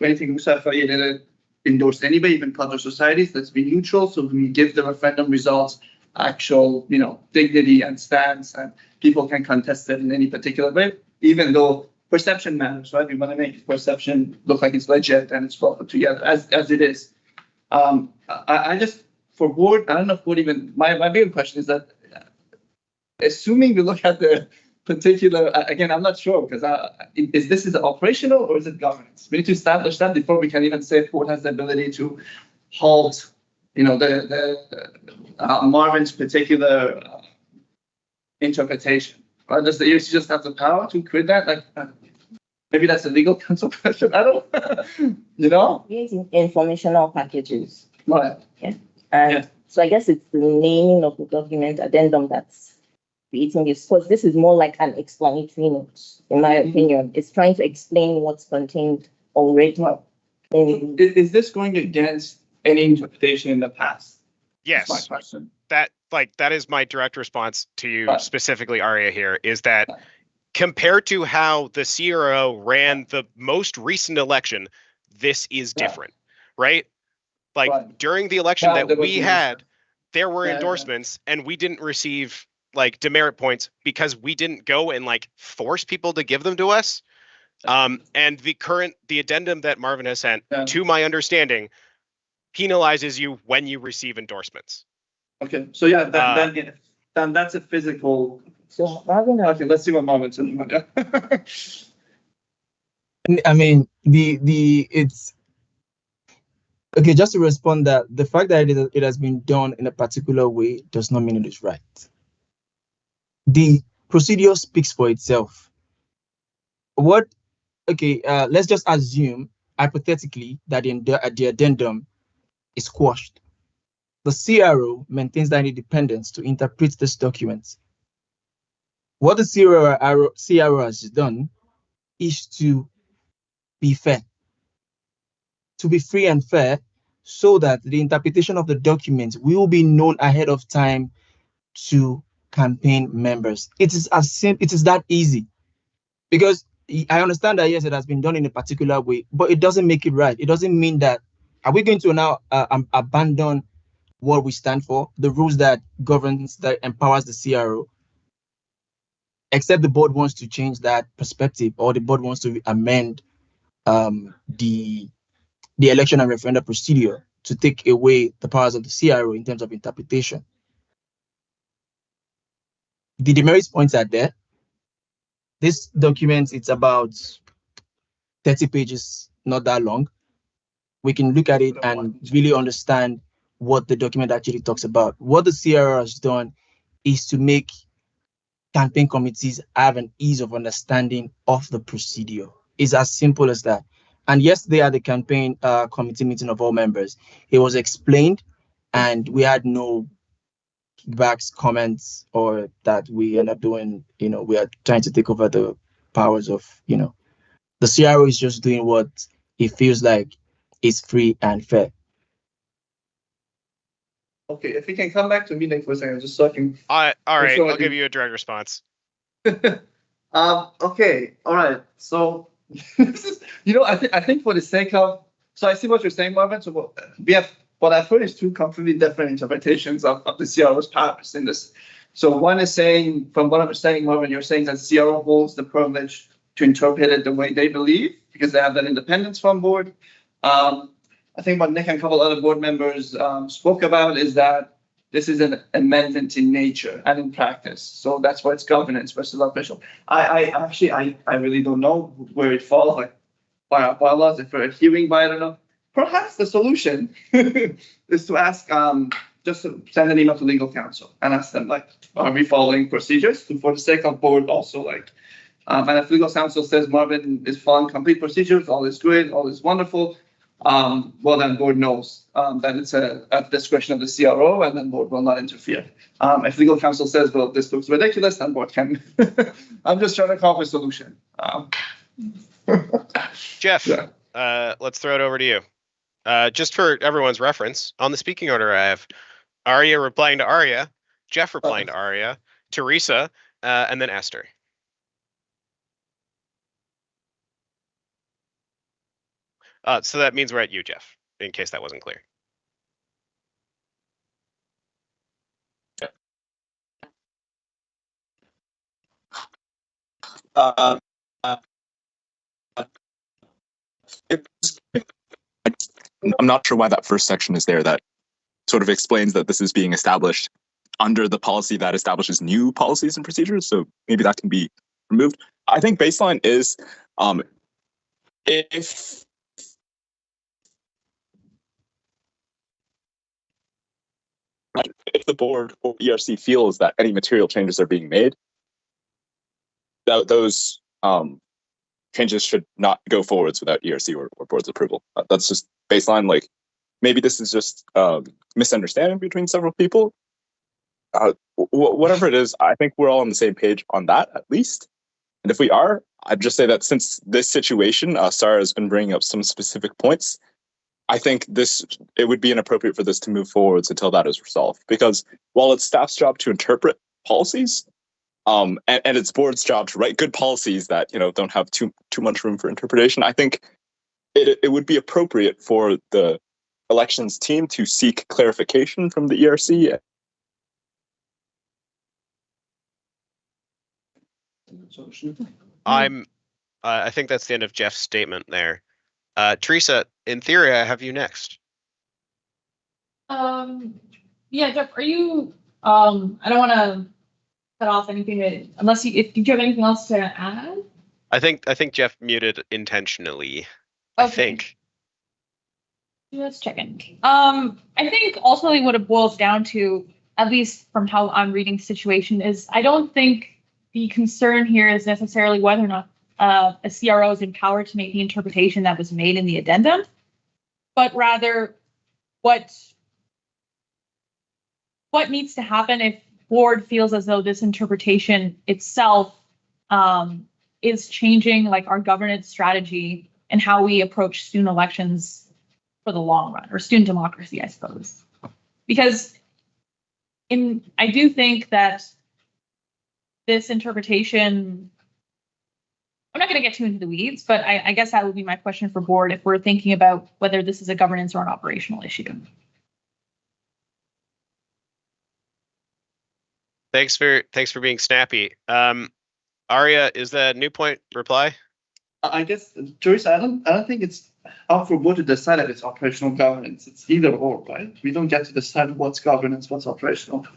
anything WUSA affiliated endorsed anyway, even color societies. Let's be neutral. So we give the referendum results actual, dignity and stance, and people can contest it in any particular way, even though perception matters, right? We want to make perception look like it's legit and it's well put together as it is. I just, for board, I don't know if board even, my big question is that, assuming we look at the particular, again, I'm not sure, because is this operational or is it governance? We need to establish that before we can even say if board has the ability to halt, Marvin's particular interpretation. Right? Does the ERC just have the power to create that? Like, maybe that's a legal counsel question. I don't, These informational packages. Right. Yeah. And so I guess it's the naming of the document addendum that's creating this, because this is more like an explanatory note, in my opinion. It's trying to explain what's contained already. Is this going against any interpretation in the past? Yes. That's my question. That is my direct response to you specifically, Aria, here, is that compared to how the CRO ran the most recent election, this is different, right? Like during the election that we had, there were endorsements and we didn't receive like demerit points because we didn't go and like force people to give them to us. And the addendum that Marvin has sent, to my understanding, penalizes you when you receive endorsements. Okay, so yeah, then that's a physical. So Marvin, okay, let's see what Marvin's in. I mean, it's okay. Just to respond, that the fact that it has been done in a particular way does not mean it is right. The procedure speaks for itself. Let's just assume hypothetically that the addendum is quashed. The CRO maintains that independence to interpret this document. What the CRO has done is to be fair, to be free and fair, so that the interpretation of the document will be known ahead of time to campaign members. It is as simple, it is that easy. Because I understand that, yes, it has been done in a particular way, but it doesn't make it right. It doesn't mean that, are we going to now abandon what we stand for, the rules that governs, that empowers the CRO, except the board wants to change that perspective, or the board wants to amend the election and referendum procedure to take away the powers of the CRO in terms of interpretation. The demerits points are there. This document, it's about 30 pages, not that long. We can look at it and really understand what the document actually talks about. What the CRO has done is to make campaign committees have an ease of understanding of the procedure. It's as simple as that. And yesterday at the campaign committee meeting of all members, it was explained, and we had no kickbacks, comments, or that we end up doing, we are trying to take over the powers of, the CRO is just doing what it feels like is free and fair. Okay, if we can come back to me for a second, just so I can. All right, I'll give you a direct response. Okay, all right. So, I think for the sake of, so I see what you're saying, Marvin. So we have, what I've heard is two completely different interpretations of the CRO's powers in this. So one is saying, from what I'm saying, Marvin, you're saying that CRO holds the privilege to interpret it the way they believe because they have that independence from board. I think what Nick and a couple other board members spoke about is that this is an amendment in nature and in practice. So that's why it's governance versus official. I really don't know where it falls, like by our bylaws, if we're adhering by, I don't know. Perhaps the solution is to ask, just to send an email to legal counsel and ask them, like, are we following procedures? For the sake of board also, like, and if legal counsel says Marvin is following complete procedures, all is good, all is wonderful, well, then board knows that it's at discretion of the CRO, and then board will not interfere. If legal counsel says, well, this looks ridiculous, then board can. I'm just trying to come up with a solution. Jeff, let's throw it over to you. Just for everyone's reference, on the speaking order, I have Aria replying to Aria, Jeff replying to Aria, Teresa, and then Esther. So that means we're at you, Jeff. in case that wasn't clear. Uh, I'm not sure why that first section is there that sort of explains that this is being established under the policy that establishes new policies and procedures. So maybe that can be removed. I think baseline is if the board or ERC feels that any material changes are being made, those changes should not go forwards without ERC or board's approval. That's just baseline. Like maybe this is just misunderstanding between several people. Whatever it is, I think we're all on the same page on that at least. And if we are, I'd just say that since this situation, Sarah has been bringing up some specific points, I think it would be inappropriate for this to move forwards until that is resolved. Because while it's staff's job to interpret policies, and it's board's job to write good policies that don't have too much room for interpretation, I think it would be appropriate for the elections team to seek clarification from the ERC. I think that's the end of Jeff's statement there. Teresa, in theory, I have you next. Yeah, Jeff, are you, I don't want to cut off anything unless if you have anything else to add? I think Jeff muted intentionally. Okay. I think. Just checking. I think ultimately what it boils down to, at least from how I'm reading the situation, is I don't think the concern here is necessarily whether or not a CRO is empowered to make the interpretation that was made in the addendum, but rather what needs to happen if board feels as though this interpretation itself is changing like our governance strategy and how we approach student elections for the long run, or student democracy, I suppose. Because I do think that this interpretation, I'm not going to get too into the weeds, but I guess that would be my question for board if we're thinking about whether this is a governance or an operational issue. Thanks for being snappy. Aria, is the new point reply? I guess, Teresa, I don't think it's up for board to decide if it's operational governance. It's either or, right? We don't get to decide what's governance, what's operational.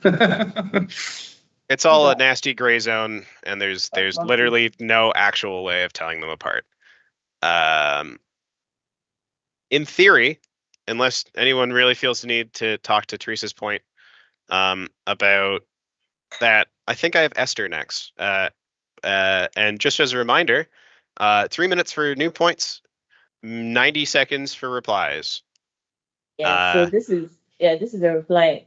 It's all a nasty gray zone, and there's literally no actual way of telling them apart. In theory, unless anyone really feels the need to talk to Teresa's point about that, I think I have Esther next. And just as a reminder, 3 minutes for new points, 90 seconds for replies. Yeah, so this is a reply.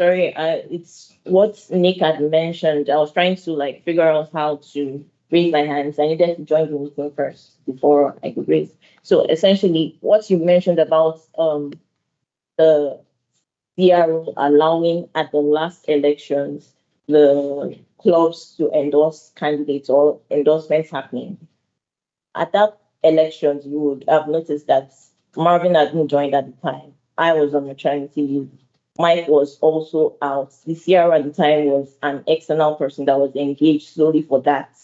Sorry, it's what Nick had mentioned. I was trying to figure out how to raise my hands. I needed to join the meeting first before I could raise. So essentially, what you mentioned about the CRO allowing at the last elections the clubs to endorse candidates or endorsements happening. At that elections, you would have noticed that Marvin hadn't joined at the time. I was on maternity leave. Mike was also out. The CRO at the time was an external person that was engaged solely for that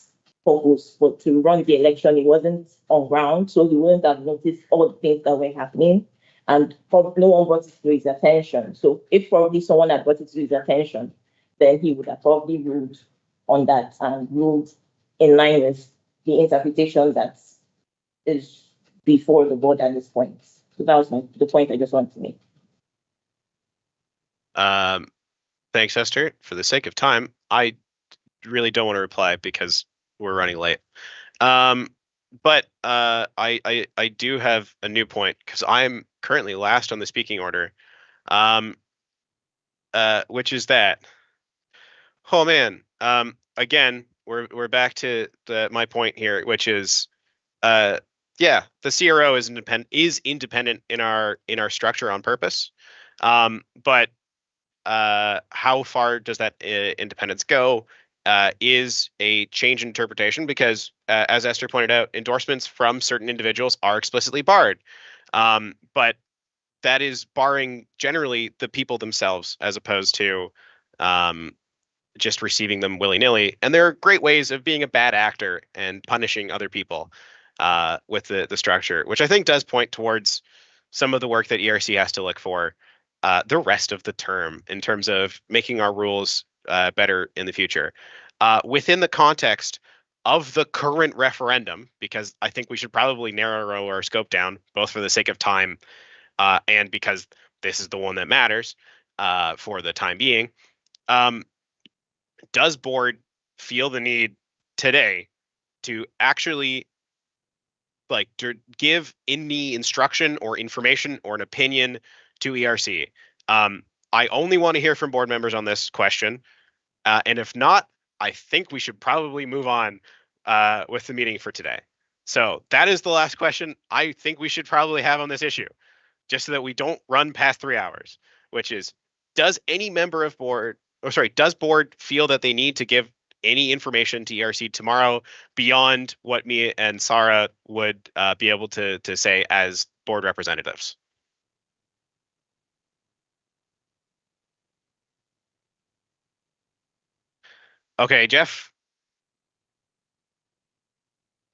purpose, but to run the election, he wasn't on ground, so he wouldn't have noticed all the things that were happening, and probably no one brought it to his attention. So if probably someone had brought it to his attention, then he would have probably ruled on that and ruled in line with the interpretation that is before the board at this point. So that was the point I just wanted to make. Thanks, Esther. For the sake of time, I really don't want to reply because we're running late. But I do have a new point because I'm currently last on the speaking order, which is that. Oh man. Again, we're back to my point here, which is, yeah, the CRO is independent in our structure on purpose, but how far does that independence go is a change in interpretation because, as Esther pointed out, endorsements from certain individuals are explicitly barred. But that is barring generally the people themselves as opposed to just receiving them willy-nilly. And there are great ways of being a bad actor and punishing other people with the structure, which I think does point towards some of the work that ERC has to look for the rest of the term in terms of making our rules better in the future. Within the context of the current referendum, because I think we should probably narrow our scope down, both for the sake of time and because this is the one that matters for the time being. Does board feel the need today to actually to give any instruction or information or an opinion to ERC? I only want to hear from board members on this question. And if not, I think we should probably move on with the meeting for today. So that is the last question I think we should probably have on this issue, just so that we don't run past 3 hours, which is, does any member of board, does board feel that they need to give any information to ERC tomorrow beyond what me and Sarah would be able to say as board representatives? Okay, Jeff.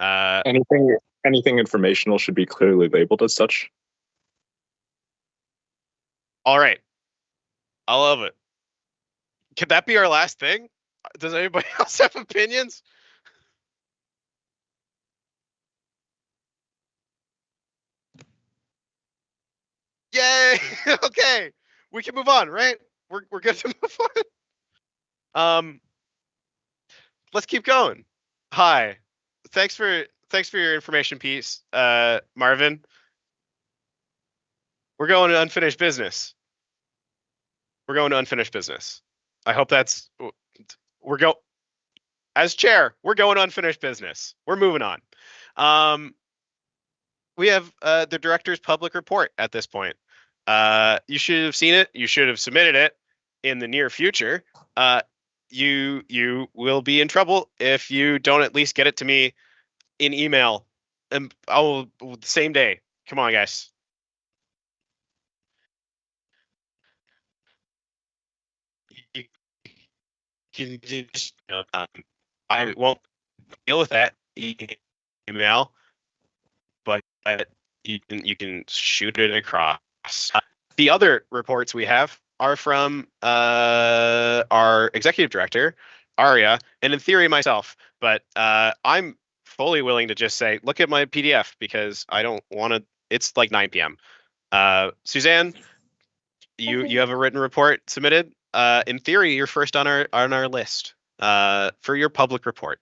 Anything informational should be clearly labeled as such. All right. I love it. Could that be our last thing? Does anybody else have opinions? Yay! Okay, we can move on, right? We're good to move on. Let's keep going. Hi, thanks for your information piece, Marvin. We're going to unfinished business. I hope that's as chair. We're going to unfinished business. We're moving on. We have the director's public report at this point. You should have seen it. You should have submitted it in the near future. You will be in trouble if you don't at least get it to me in email and the same day. Come on, guys. You can just, I won't deal with that email, but you can shoot it across. The other reports we have are from our executive director, Aria, and in theory myself. But I'm fully willing to just say, look at my PDF, because I don't want to. It's like 9 p.m. Suzanne, you have a written report submitted. In theory, you're first on our list for your public report.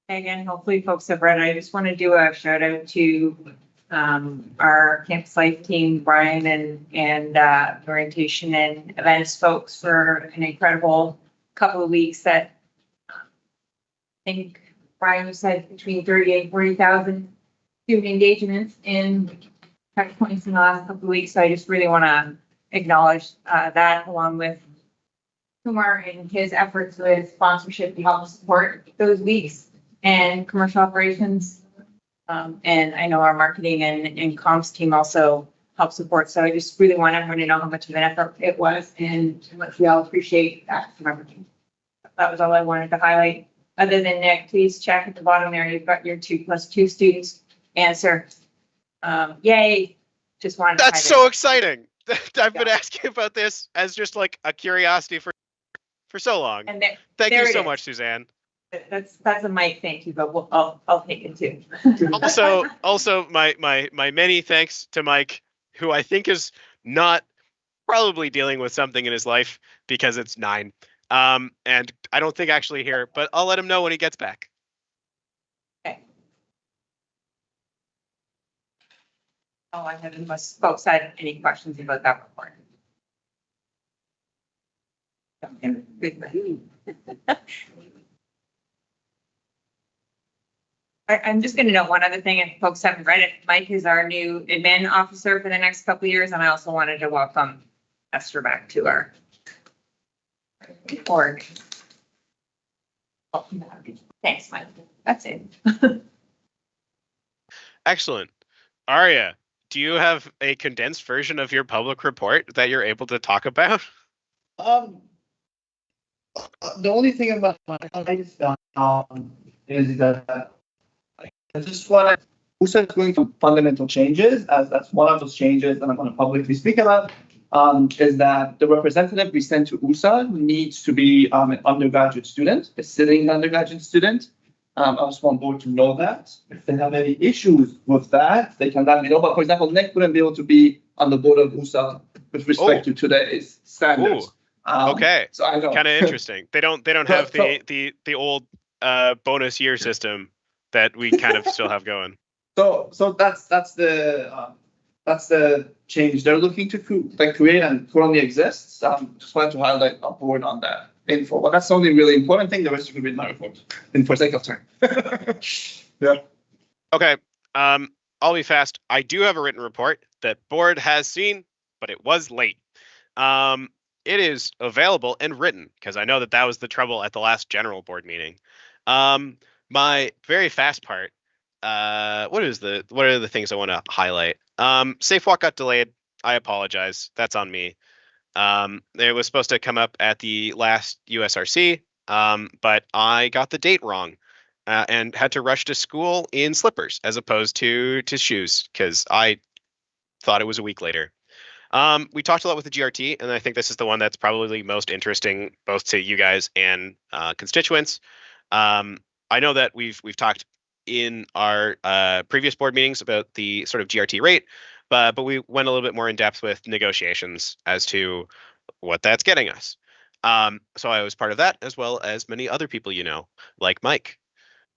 Again, hopefully folks have read it. I just want to do a shout out to our campus life team, Brian and orientation and events folks, for an incredible couple of weeks that I think Brian said between 30 and 40,000 student engagements in touch points in the last couple of weeks. So I just really want to acknowledge that, along with Kumar and his efforts with sponsorship to help support those weeks and commercial operations. And I know our marketing and comms team also help support. So I just really want everyone to know how much of an effort it was and how much we all appreciate that from everything. That was all I wanted to highlight. Other than Nick, please check at the bottom there. You've got your 2+2 students answer. Yay. Just wanted to That's so exciting. I've been asking about this as just like a curiosity for so long. And thank you so much, Suzanne. That's a Mike thank you, but I'll take it too. also my many thanks to Mike, who I think is not probably dealing with something in his life because it's 9. And I don't think actually here, but I'll let him know when he gets back. Okay. Oh, I haven't, unless folks had any questions about that report. I'm just going to note one other thing, if folks haven't read it. Mike is our new admin officer for the next couple of years, and I also wanted to welcome Esther back to our org. Thanks, Mike. That's it. Excellent. Aria, do you have a condensed version of your public report that you're able to talk about? The only thing about my is that I just want to. WUSA is going through fundamental changes, as that's one of those changes that I'm going to publicly speak about. Is that the representative we send to WUSA needs to be an undergraduate student, a sitting undergraduate student. I just want board to know that. If they have any issues with that, they can let me know. But for example, Nick wouldn't be able to be on the board of WUSA with respect to today's standards. Okay. So I don't. Kind of interesting. They don't have the old bonus year system that we kind of still have going. So that's the change they're looking to create and currently exists. Just wanted to highlight a board on that info, but that's the only really important thing. The rest you can read my report in for sake of time. Yeah. Okay. I'll be fast. I do have a written report that board has seen, but it was late. It is available and written because I know that was the trouble at the last general board meeting. My very fast part. What are the things I want to highlight? Safe walk got delayed. I apologize. That's on me. It was supposed to come up at the last USRC, but I got the date wrong and had to rush to school in slippers as opposed to shoes because I thought it was a week later. We talked a lot with the GRT, and I think this is the one that's probably most interesting both to you guys and constituents. I know that we've talked in our previous board meetings about the sort of GRT rate, but we went a little bit more in depth with negotiations as to what that's getting us. So I was part of that, as well as many other people like Mike.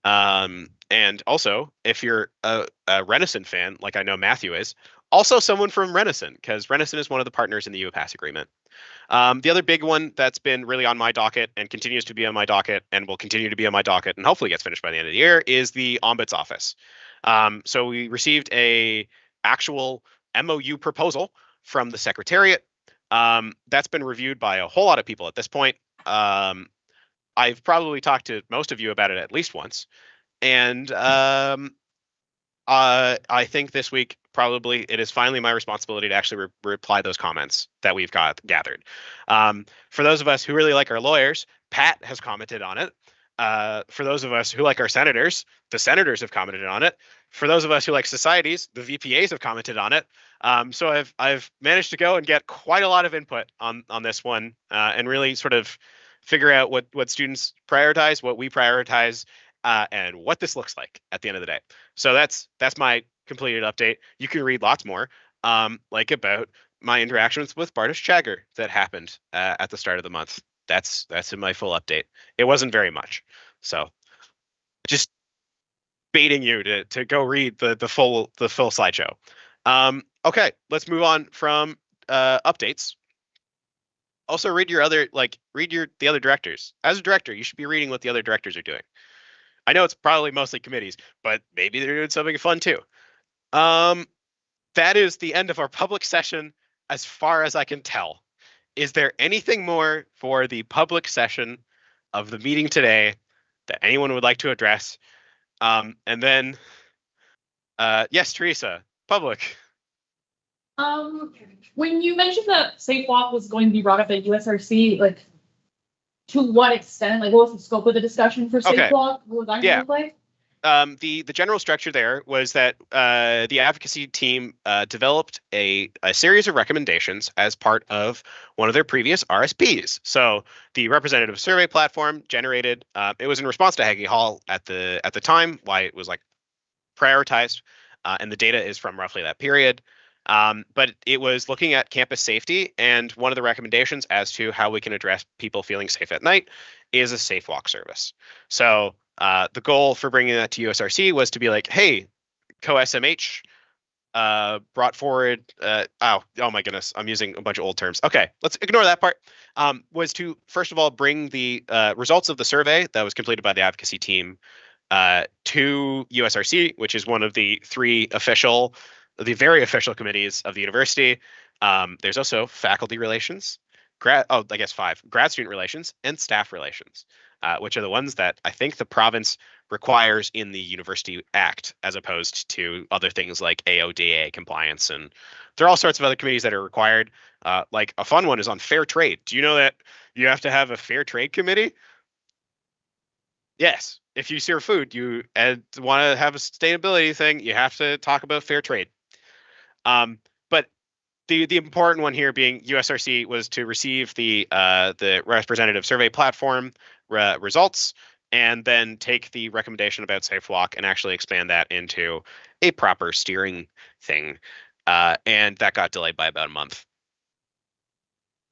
And also, if you're a Renison fan, like I know Matthew is, also someone from Renison, because Renison is one of the partners in the UPass agreement. The other big one that's been really on my docket and continues to be on my docket and will continue to be on my docket and hopefully gets finished by the end of the year is the Ombuds office. So we received a actual MOU proposal from the Secretariat. That's been reviewed by a whole lot of people at this point. I've probably talked to most of you about it at least once. And I think this week, probably it is finally my responsibility to actually reply those comments that we've gathered. For those of us who really like our lawyers, Pat has commented on it. For those of us who like our senators, the senators have commented on it. For those of us who like societies, the VPAs have commented on it. So I've managed to go and get quite a lot of input on this one and really sort of figure out what students prioritize, what we prioritize, and what this looks like at the end of the day. So that's my completed update. You can read lots more, like about my interactions with Bartosz Chagger that happened at the start of the month. That's in my full update. It wasn't very much, so just baiting you to go read the full slideshow. Okay, let's move on from updates. Also, read the other directors. As a director, you should be reading what the other directors are doing. I know it's probably mostly committees, but maybe they're doing something fun too. That is the end of our public session as far as I can tell. Is there anything more for the public session of the meeting today that anyone would like to address? And then, yes, Teresa, public. When you mentioned that Safe Walk was going to be brought up at USRC, like, to what extent? Like, what was the scope of the discussion for Safe Walk? What was that going to play? The general structure there was that the advocacy team developed a series of recommendations as part of one of their previous RSPs. So the representative survey platform generated. It was in response to Haggy Hall at the time, why it was like prioritized, and the data is from roughly that period. But it was looking at campus safety, and one of the recommendations as to how we can address people feeling safe at night is a safe walk service. So the goal for bringing that to USRC was to be like, hey, co-SMH brought forward, oh my goodness, I'm using a bunch of old terms. Okay, let's ignore that part. Was to, first of all, bring the results of the survey that was completed by the advocacy team to USRC, which is one of the very official committees of the university. There's also faculty relations, 5, grad student relations, and staff relations. which are the ones that I think the province requires in the University Act, as opposed to other things like AODA compliance. And there are all sorts of other committees that are required. Like a fun one is on fair trade. Do you know that you have to have a fair trade committee? Yes. If you serve food, you want to have a sustainability thing, you have to talk about fair trade. But the important one here being USRC was to receive the representative survey platform results, and then take the recommendation about safe walk and actually expand that into a proper steering thing. And that got delayed by about a month.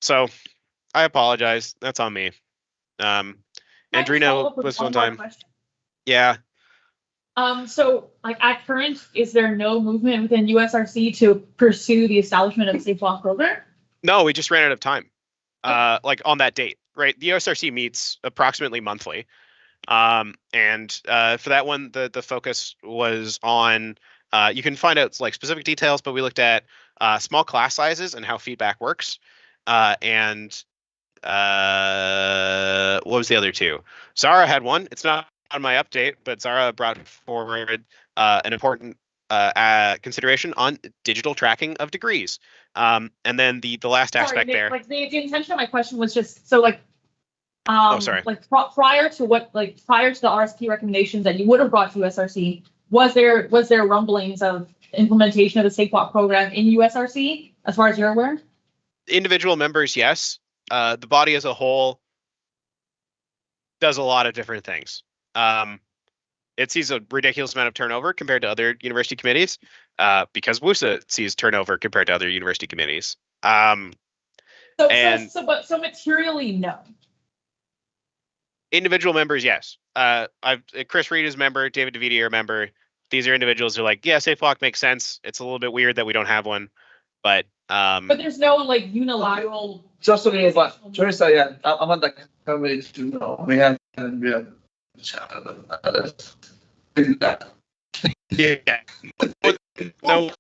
So I apologize. That's on me. Andrina was one time. Yeah. So like at current, is there no movement within USRC to pursue the establishment of a safe walk program? No, we just ran out of time. Like on that date, right? The USRC meets approximately monthly. And for that one, the focus was on, you can find out like specific details, but we looked at small class sizes and how feedback works. And what was the other two? Zara had one. It's not on my update, but Zara brought forward an important consideration on digital tracking of degrees. And then the last aspect there. Like the intention of my question was just so like, sorry. like prior to the RSP recommendations that you would have brought to USRC, was there rumblings of implementation of the safe walk program in USRC as far as you're aware? Individual members, yes. The body as a whole does a lot of different things. It sees a ridiculous amount of turnover compared to other university committees, because WUSA sees turnover compared to other university committees. So materially, no. Individual members, yes. Chris Reed is a member, David DeViti are a member. These are individuals who are like, yeah, safe walk makes sense. It's a little bit weird that we don't have one, but there's no like unilateral. Just a little bit. Teresa, yeah, I'm on the committee to know. We have. Yeah. No,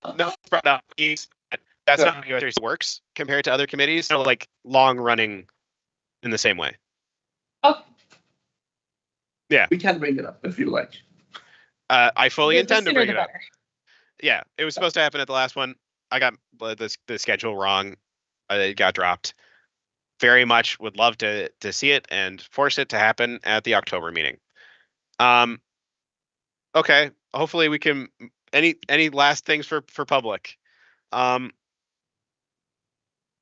that's not how USRC works compared to other committees. So like long running in the same way. Okay. Yeah. We can bring it up if you like. I fully intend to bring it up. Better. Yeah, it was supposed to happen at the last one. I got the schedule wrong. It got dropped. Very much would love to see it and force it to happen at the October meeting. Okay, hopefully we can. Any last things for public?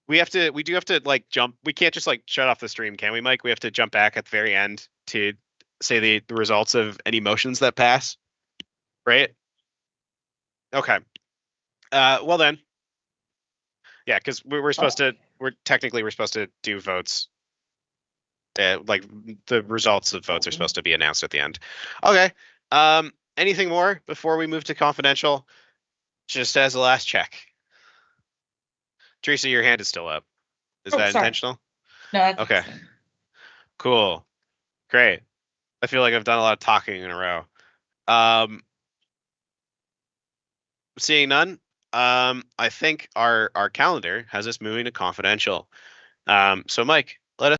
We do have to like jump. We can't just like shut off the stream, can we, Mike? We have to jump back at the very end to say the results of any motions that pass, right? Okay. Well then. Yeah, because we're supposed to. We're supposed to do votes. Like the results of votes are supposed to be announced at the end. Okay. Anything more before we move to confidential? Just as a last check. Teresa, your hand is still up. Is that sorry. intentional? No. Okay. Cool. Great. I feel like I've done a lot of talking in a row. Seeing none, I think our calendar has us moving to confidential. So Mike, let us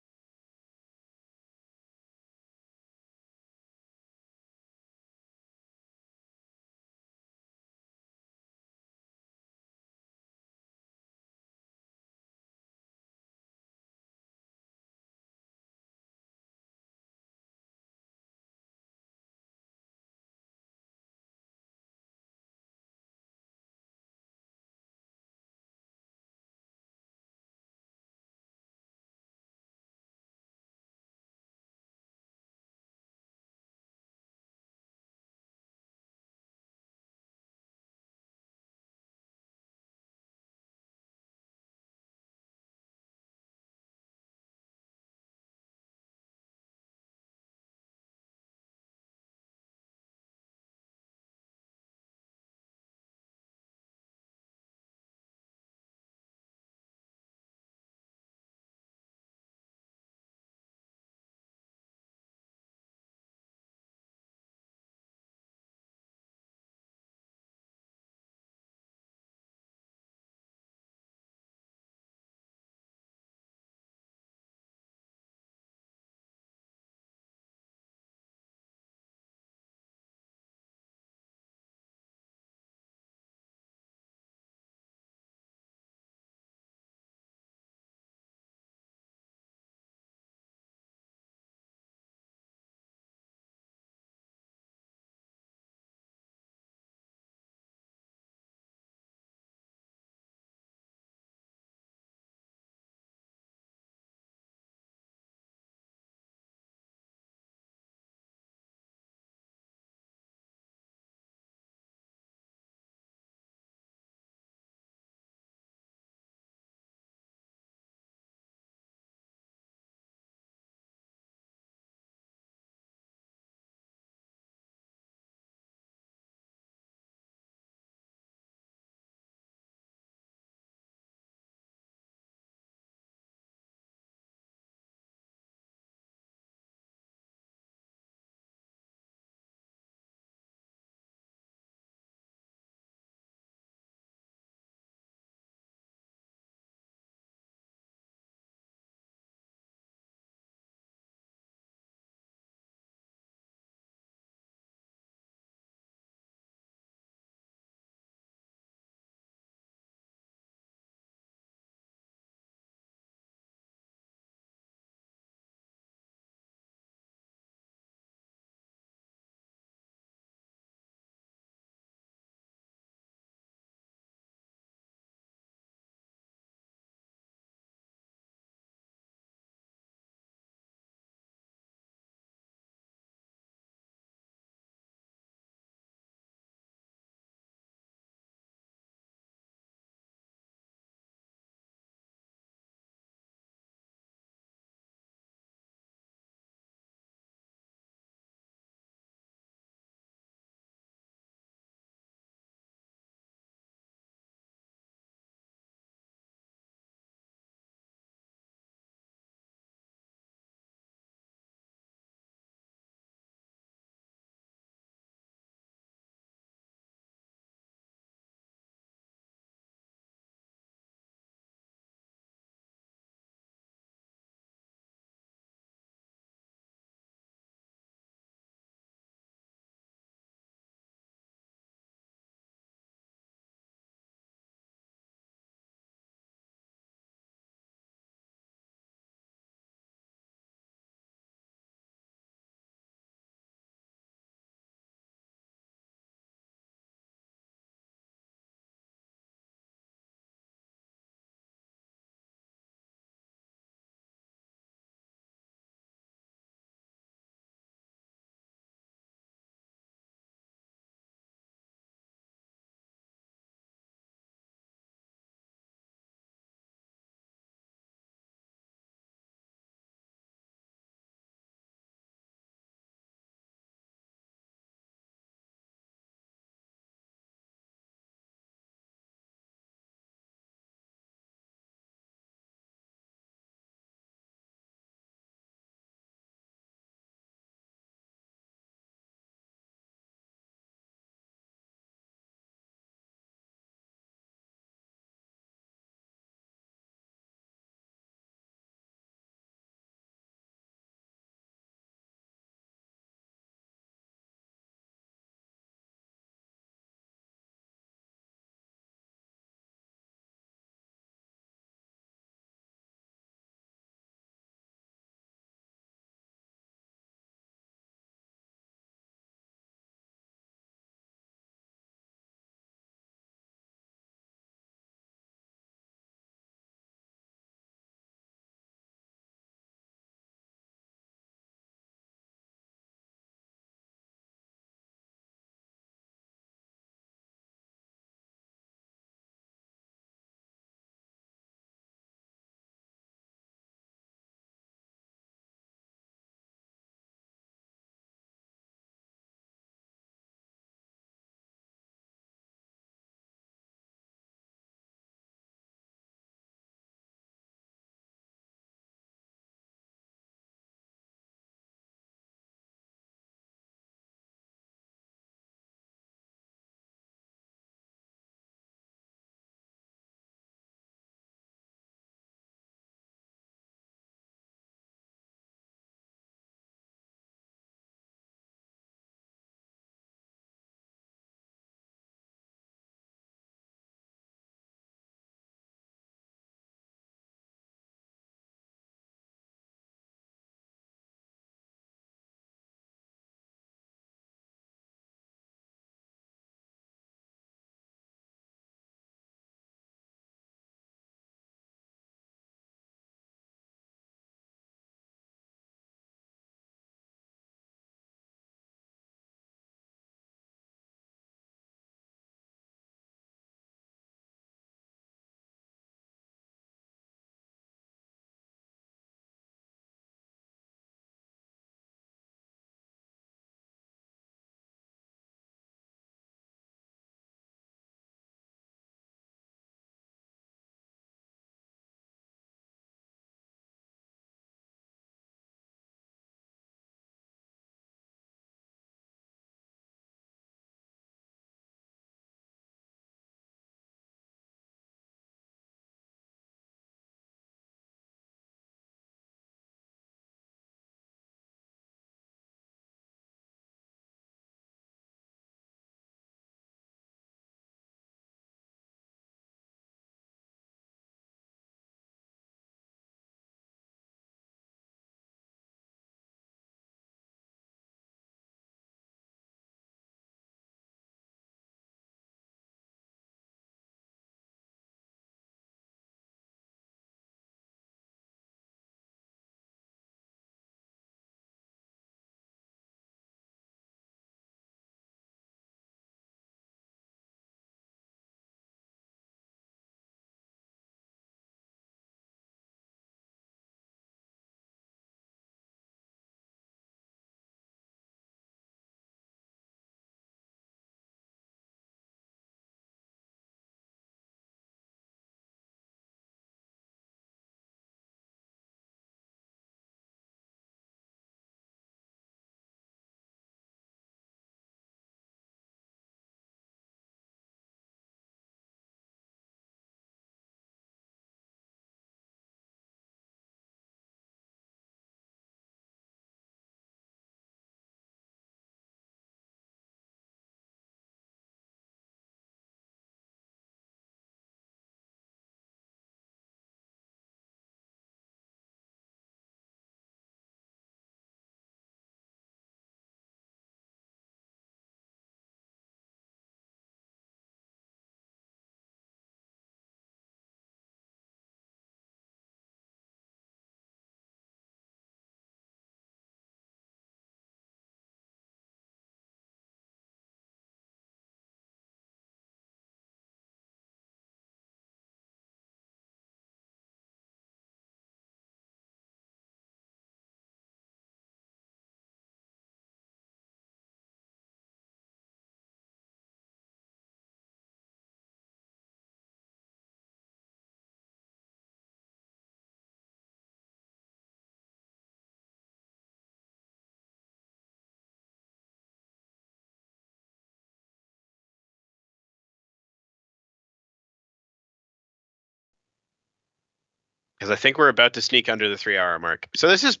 because I think we're about to sneak under the 3-hour mark. So this is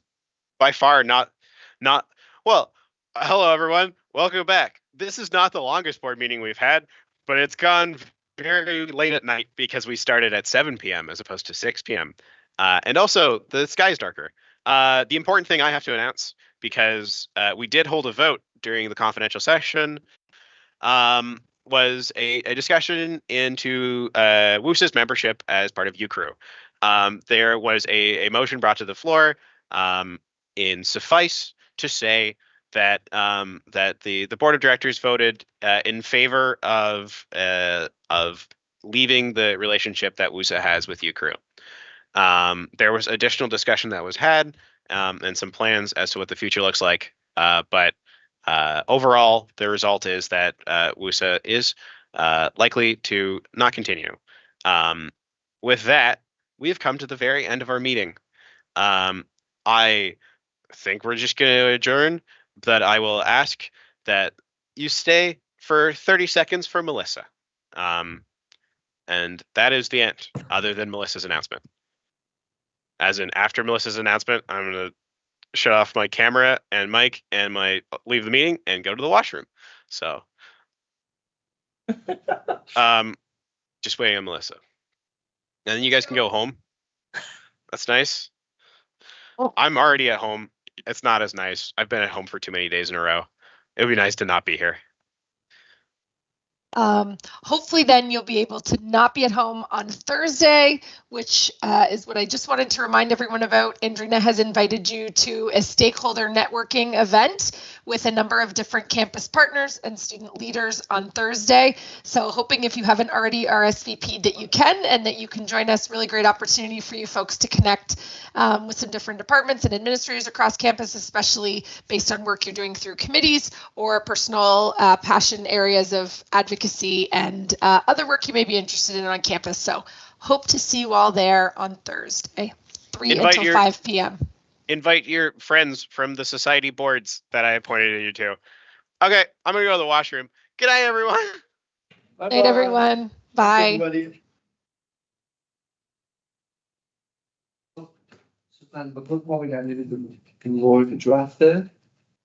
by far not well. Hello everyone, welcome back. This is not the longest board meeting we've had, but it's gone very late at night because we started at 7 p.m. as opposed to 6 p.m. And also the sky's darker. The important thing I have to announce, because we did hold a vote during the confidential session, was a discussion into WUSA's membership as part of UCrew. There was a motion brought to the floor. In suffice to say that that the board of directors voted in favor of leaving the relationship that WUSA has with UCrew. There was additional discussion that was had and some plans as to what the future looks like. But overall, the result is that WUSA is likely to not continue. With that, we have come to the very end of our meeting. I think we're just going to adjourn, but I will ask that you stay for 30 seconds for Melissa. And that is the end, other than Melissa's announcement. As in, after Melissa's announcement, I'm going to shut off my camera and mic and leave the meeting and go to the washroom. So, just waiting on Melissa. And then you guys can go home. That's nice. I'm already at home. It's not as nice. I've been at home for too many days in a row. It would be nice to not be here. Hopefully then you'll be able to not be at home on Thursday, which is what I just wanted to remind everyone about. Andrina has invited you to a stakeholder networking event with a number of different campus partners and student leaders on Thursday. So hoping if you haven't already RSVP'd that you can, and that you can join us. Really great opportunity for you folks to connect with some different departments and administrators across campus, especially based on work you're doing through committees or personal passion areas of advocacy and other work you may be interested in on campus. So hope to see you all there on Thursday, 3 until 5 p.m. Invite your friends from the society boards that I appointed you to. Okay, I'm going to go to the washroom. Good night, everyone. Good night, everyone. Bye. So, what we got to do, can Lord draft it?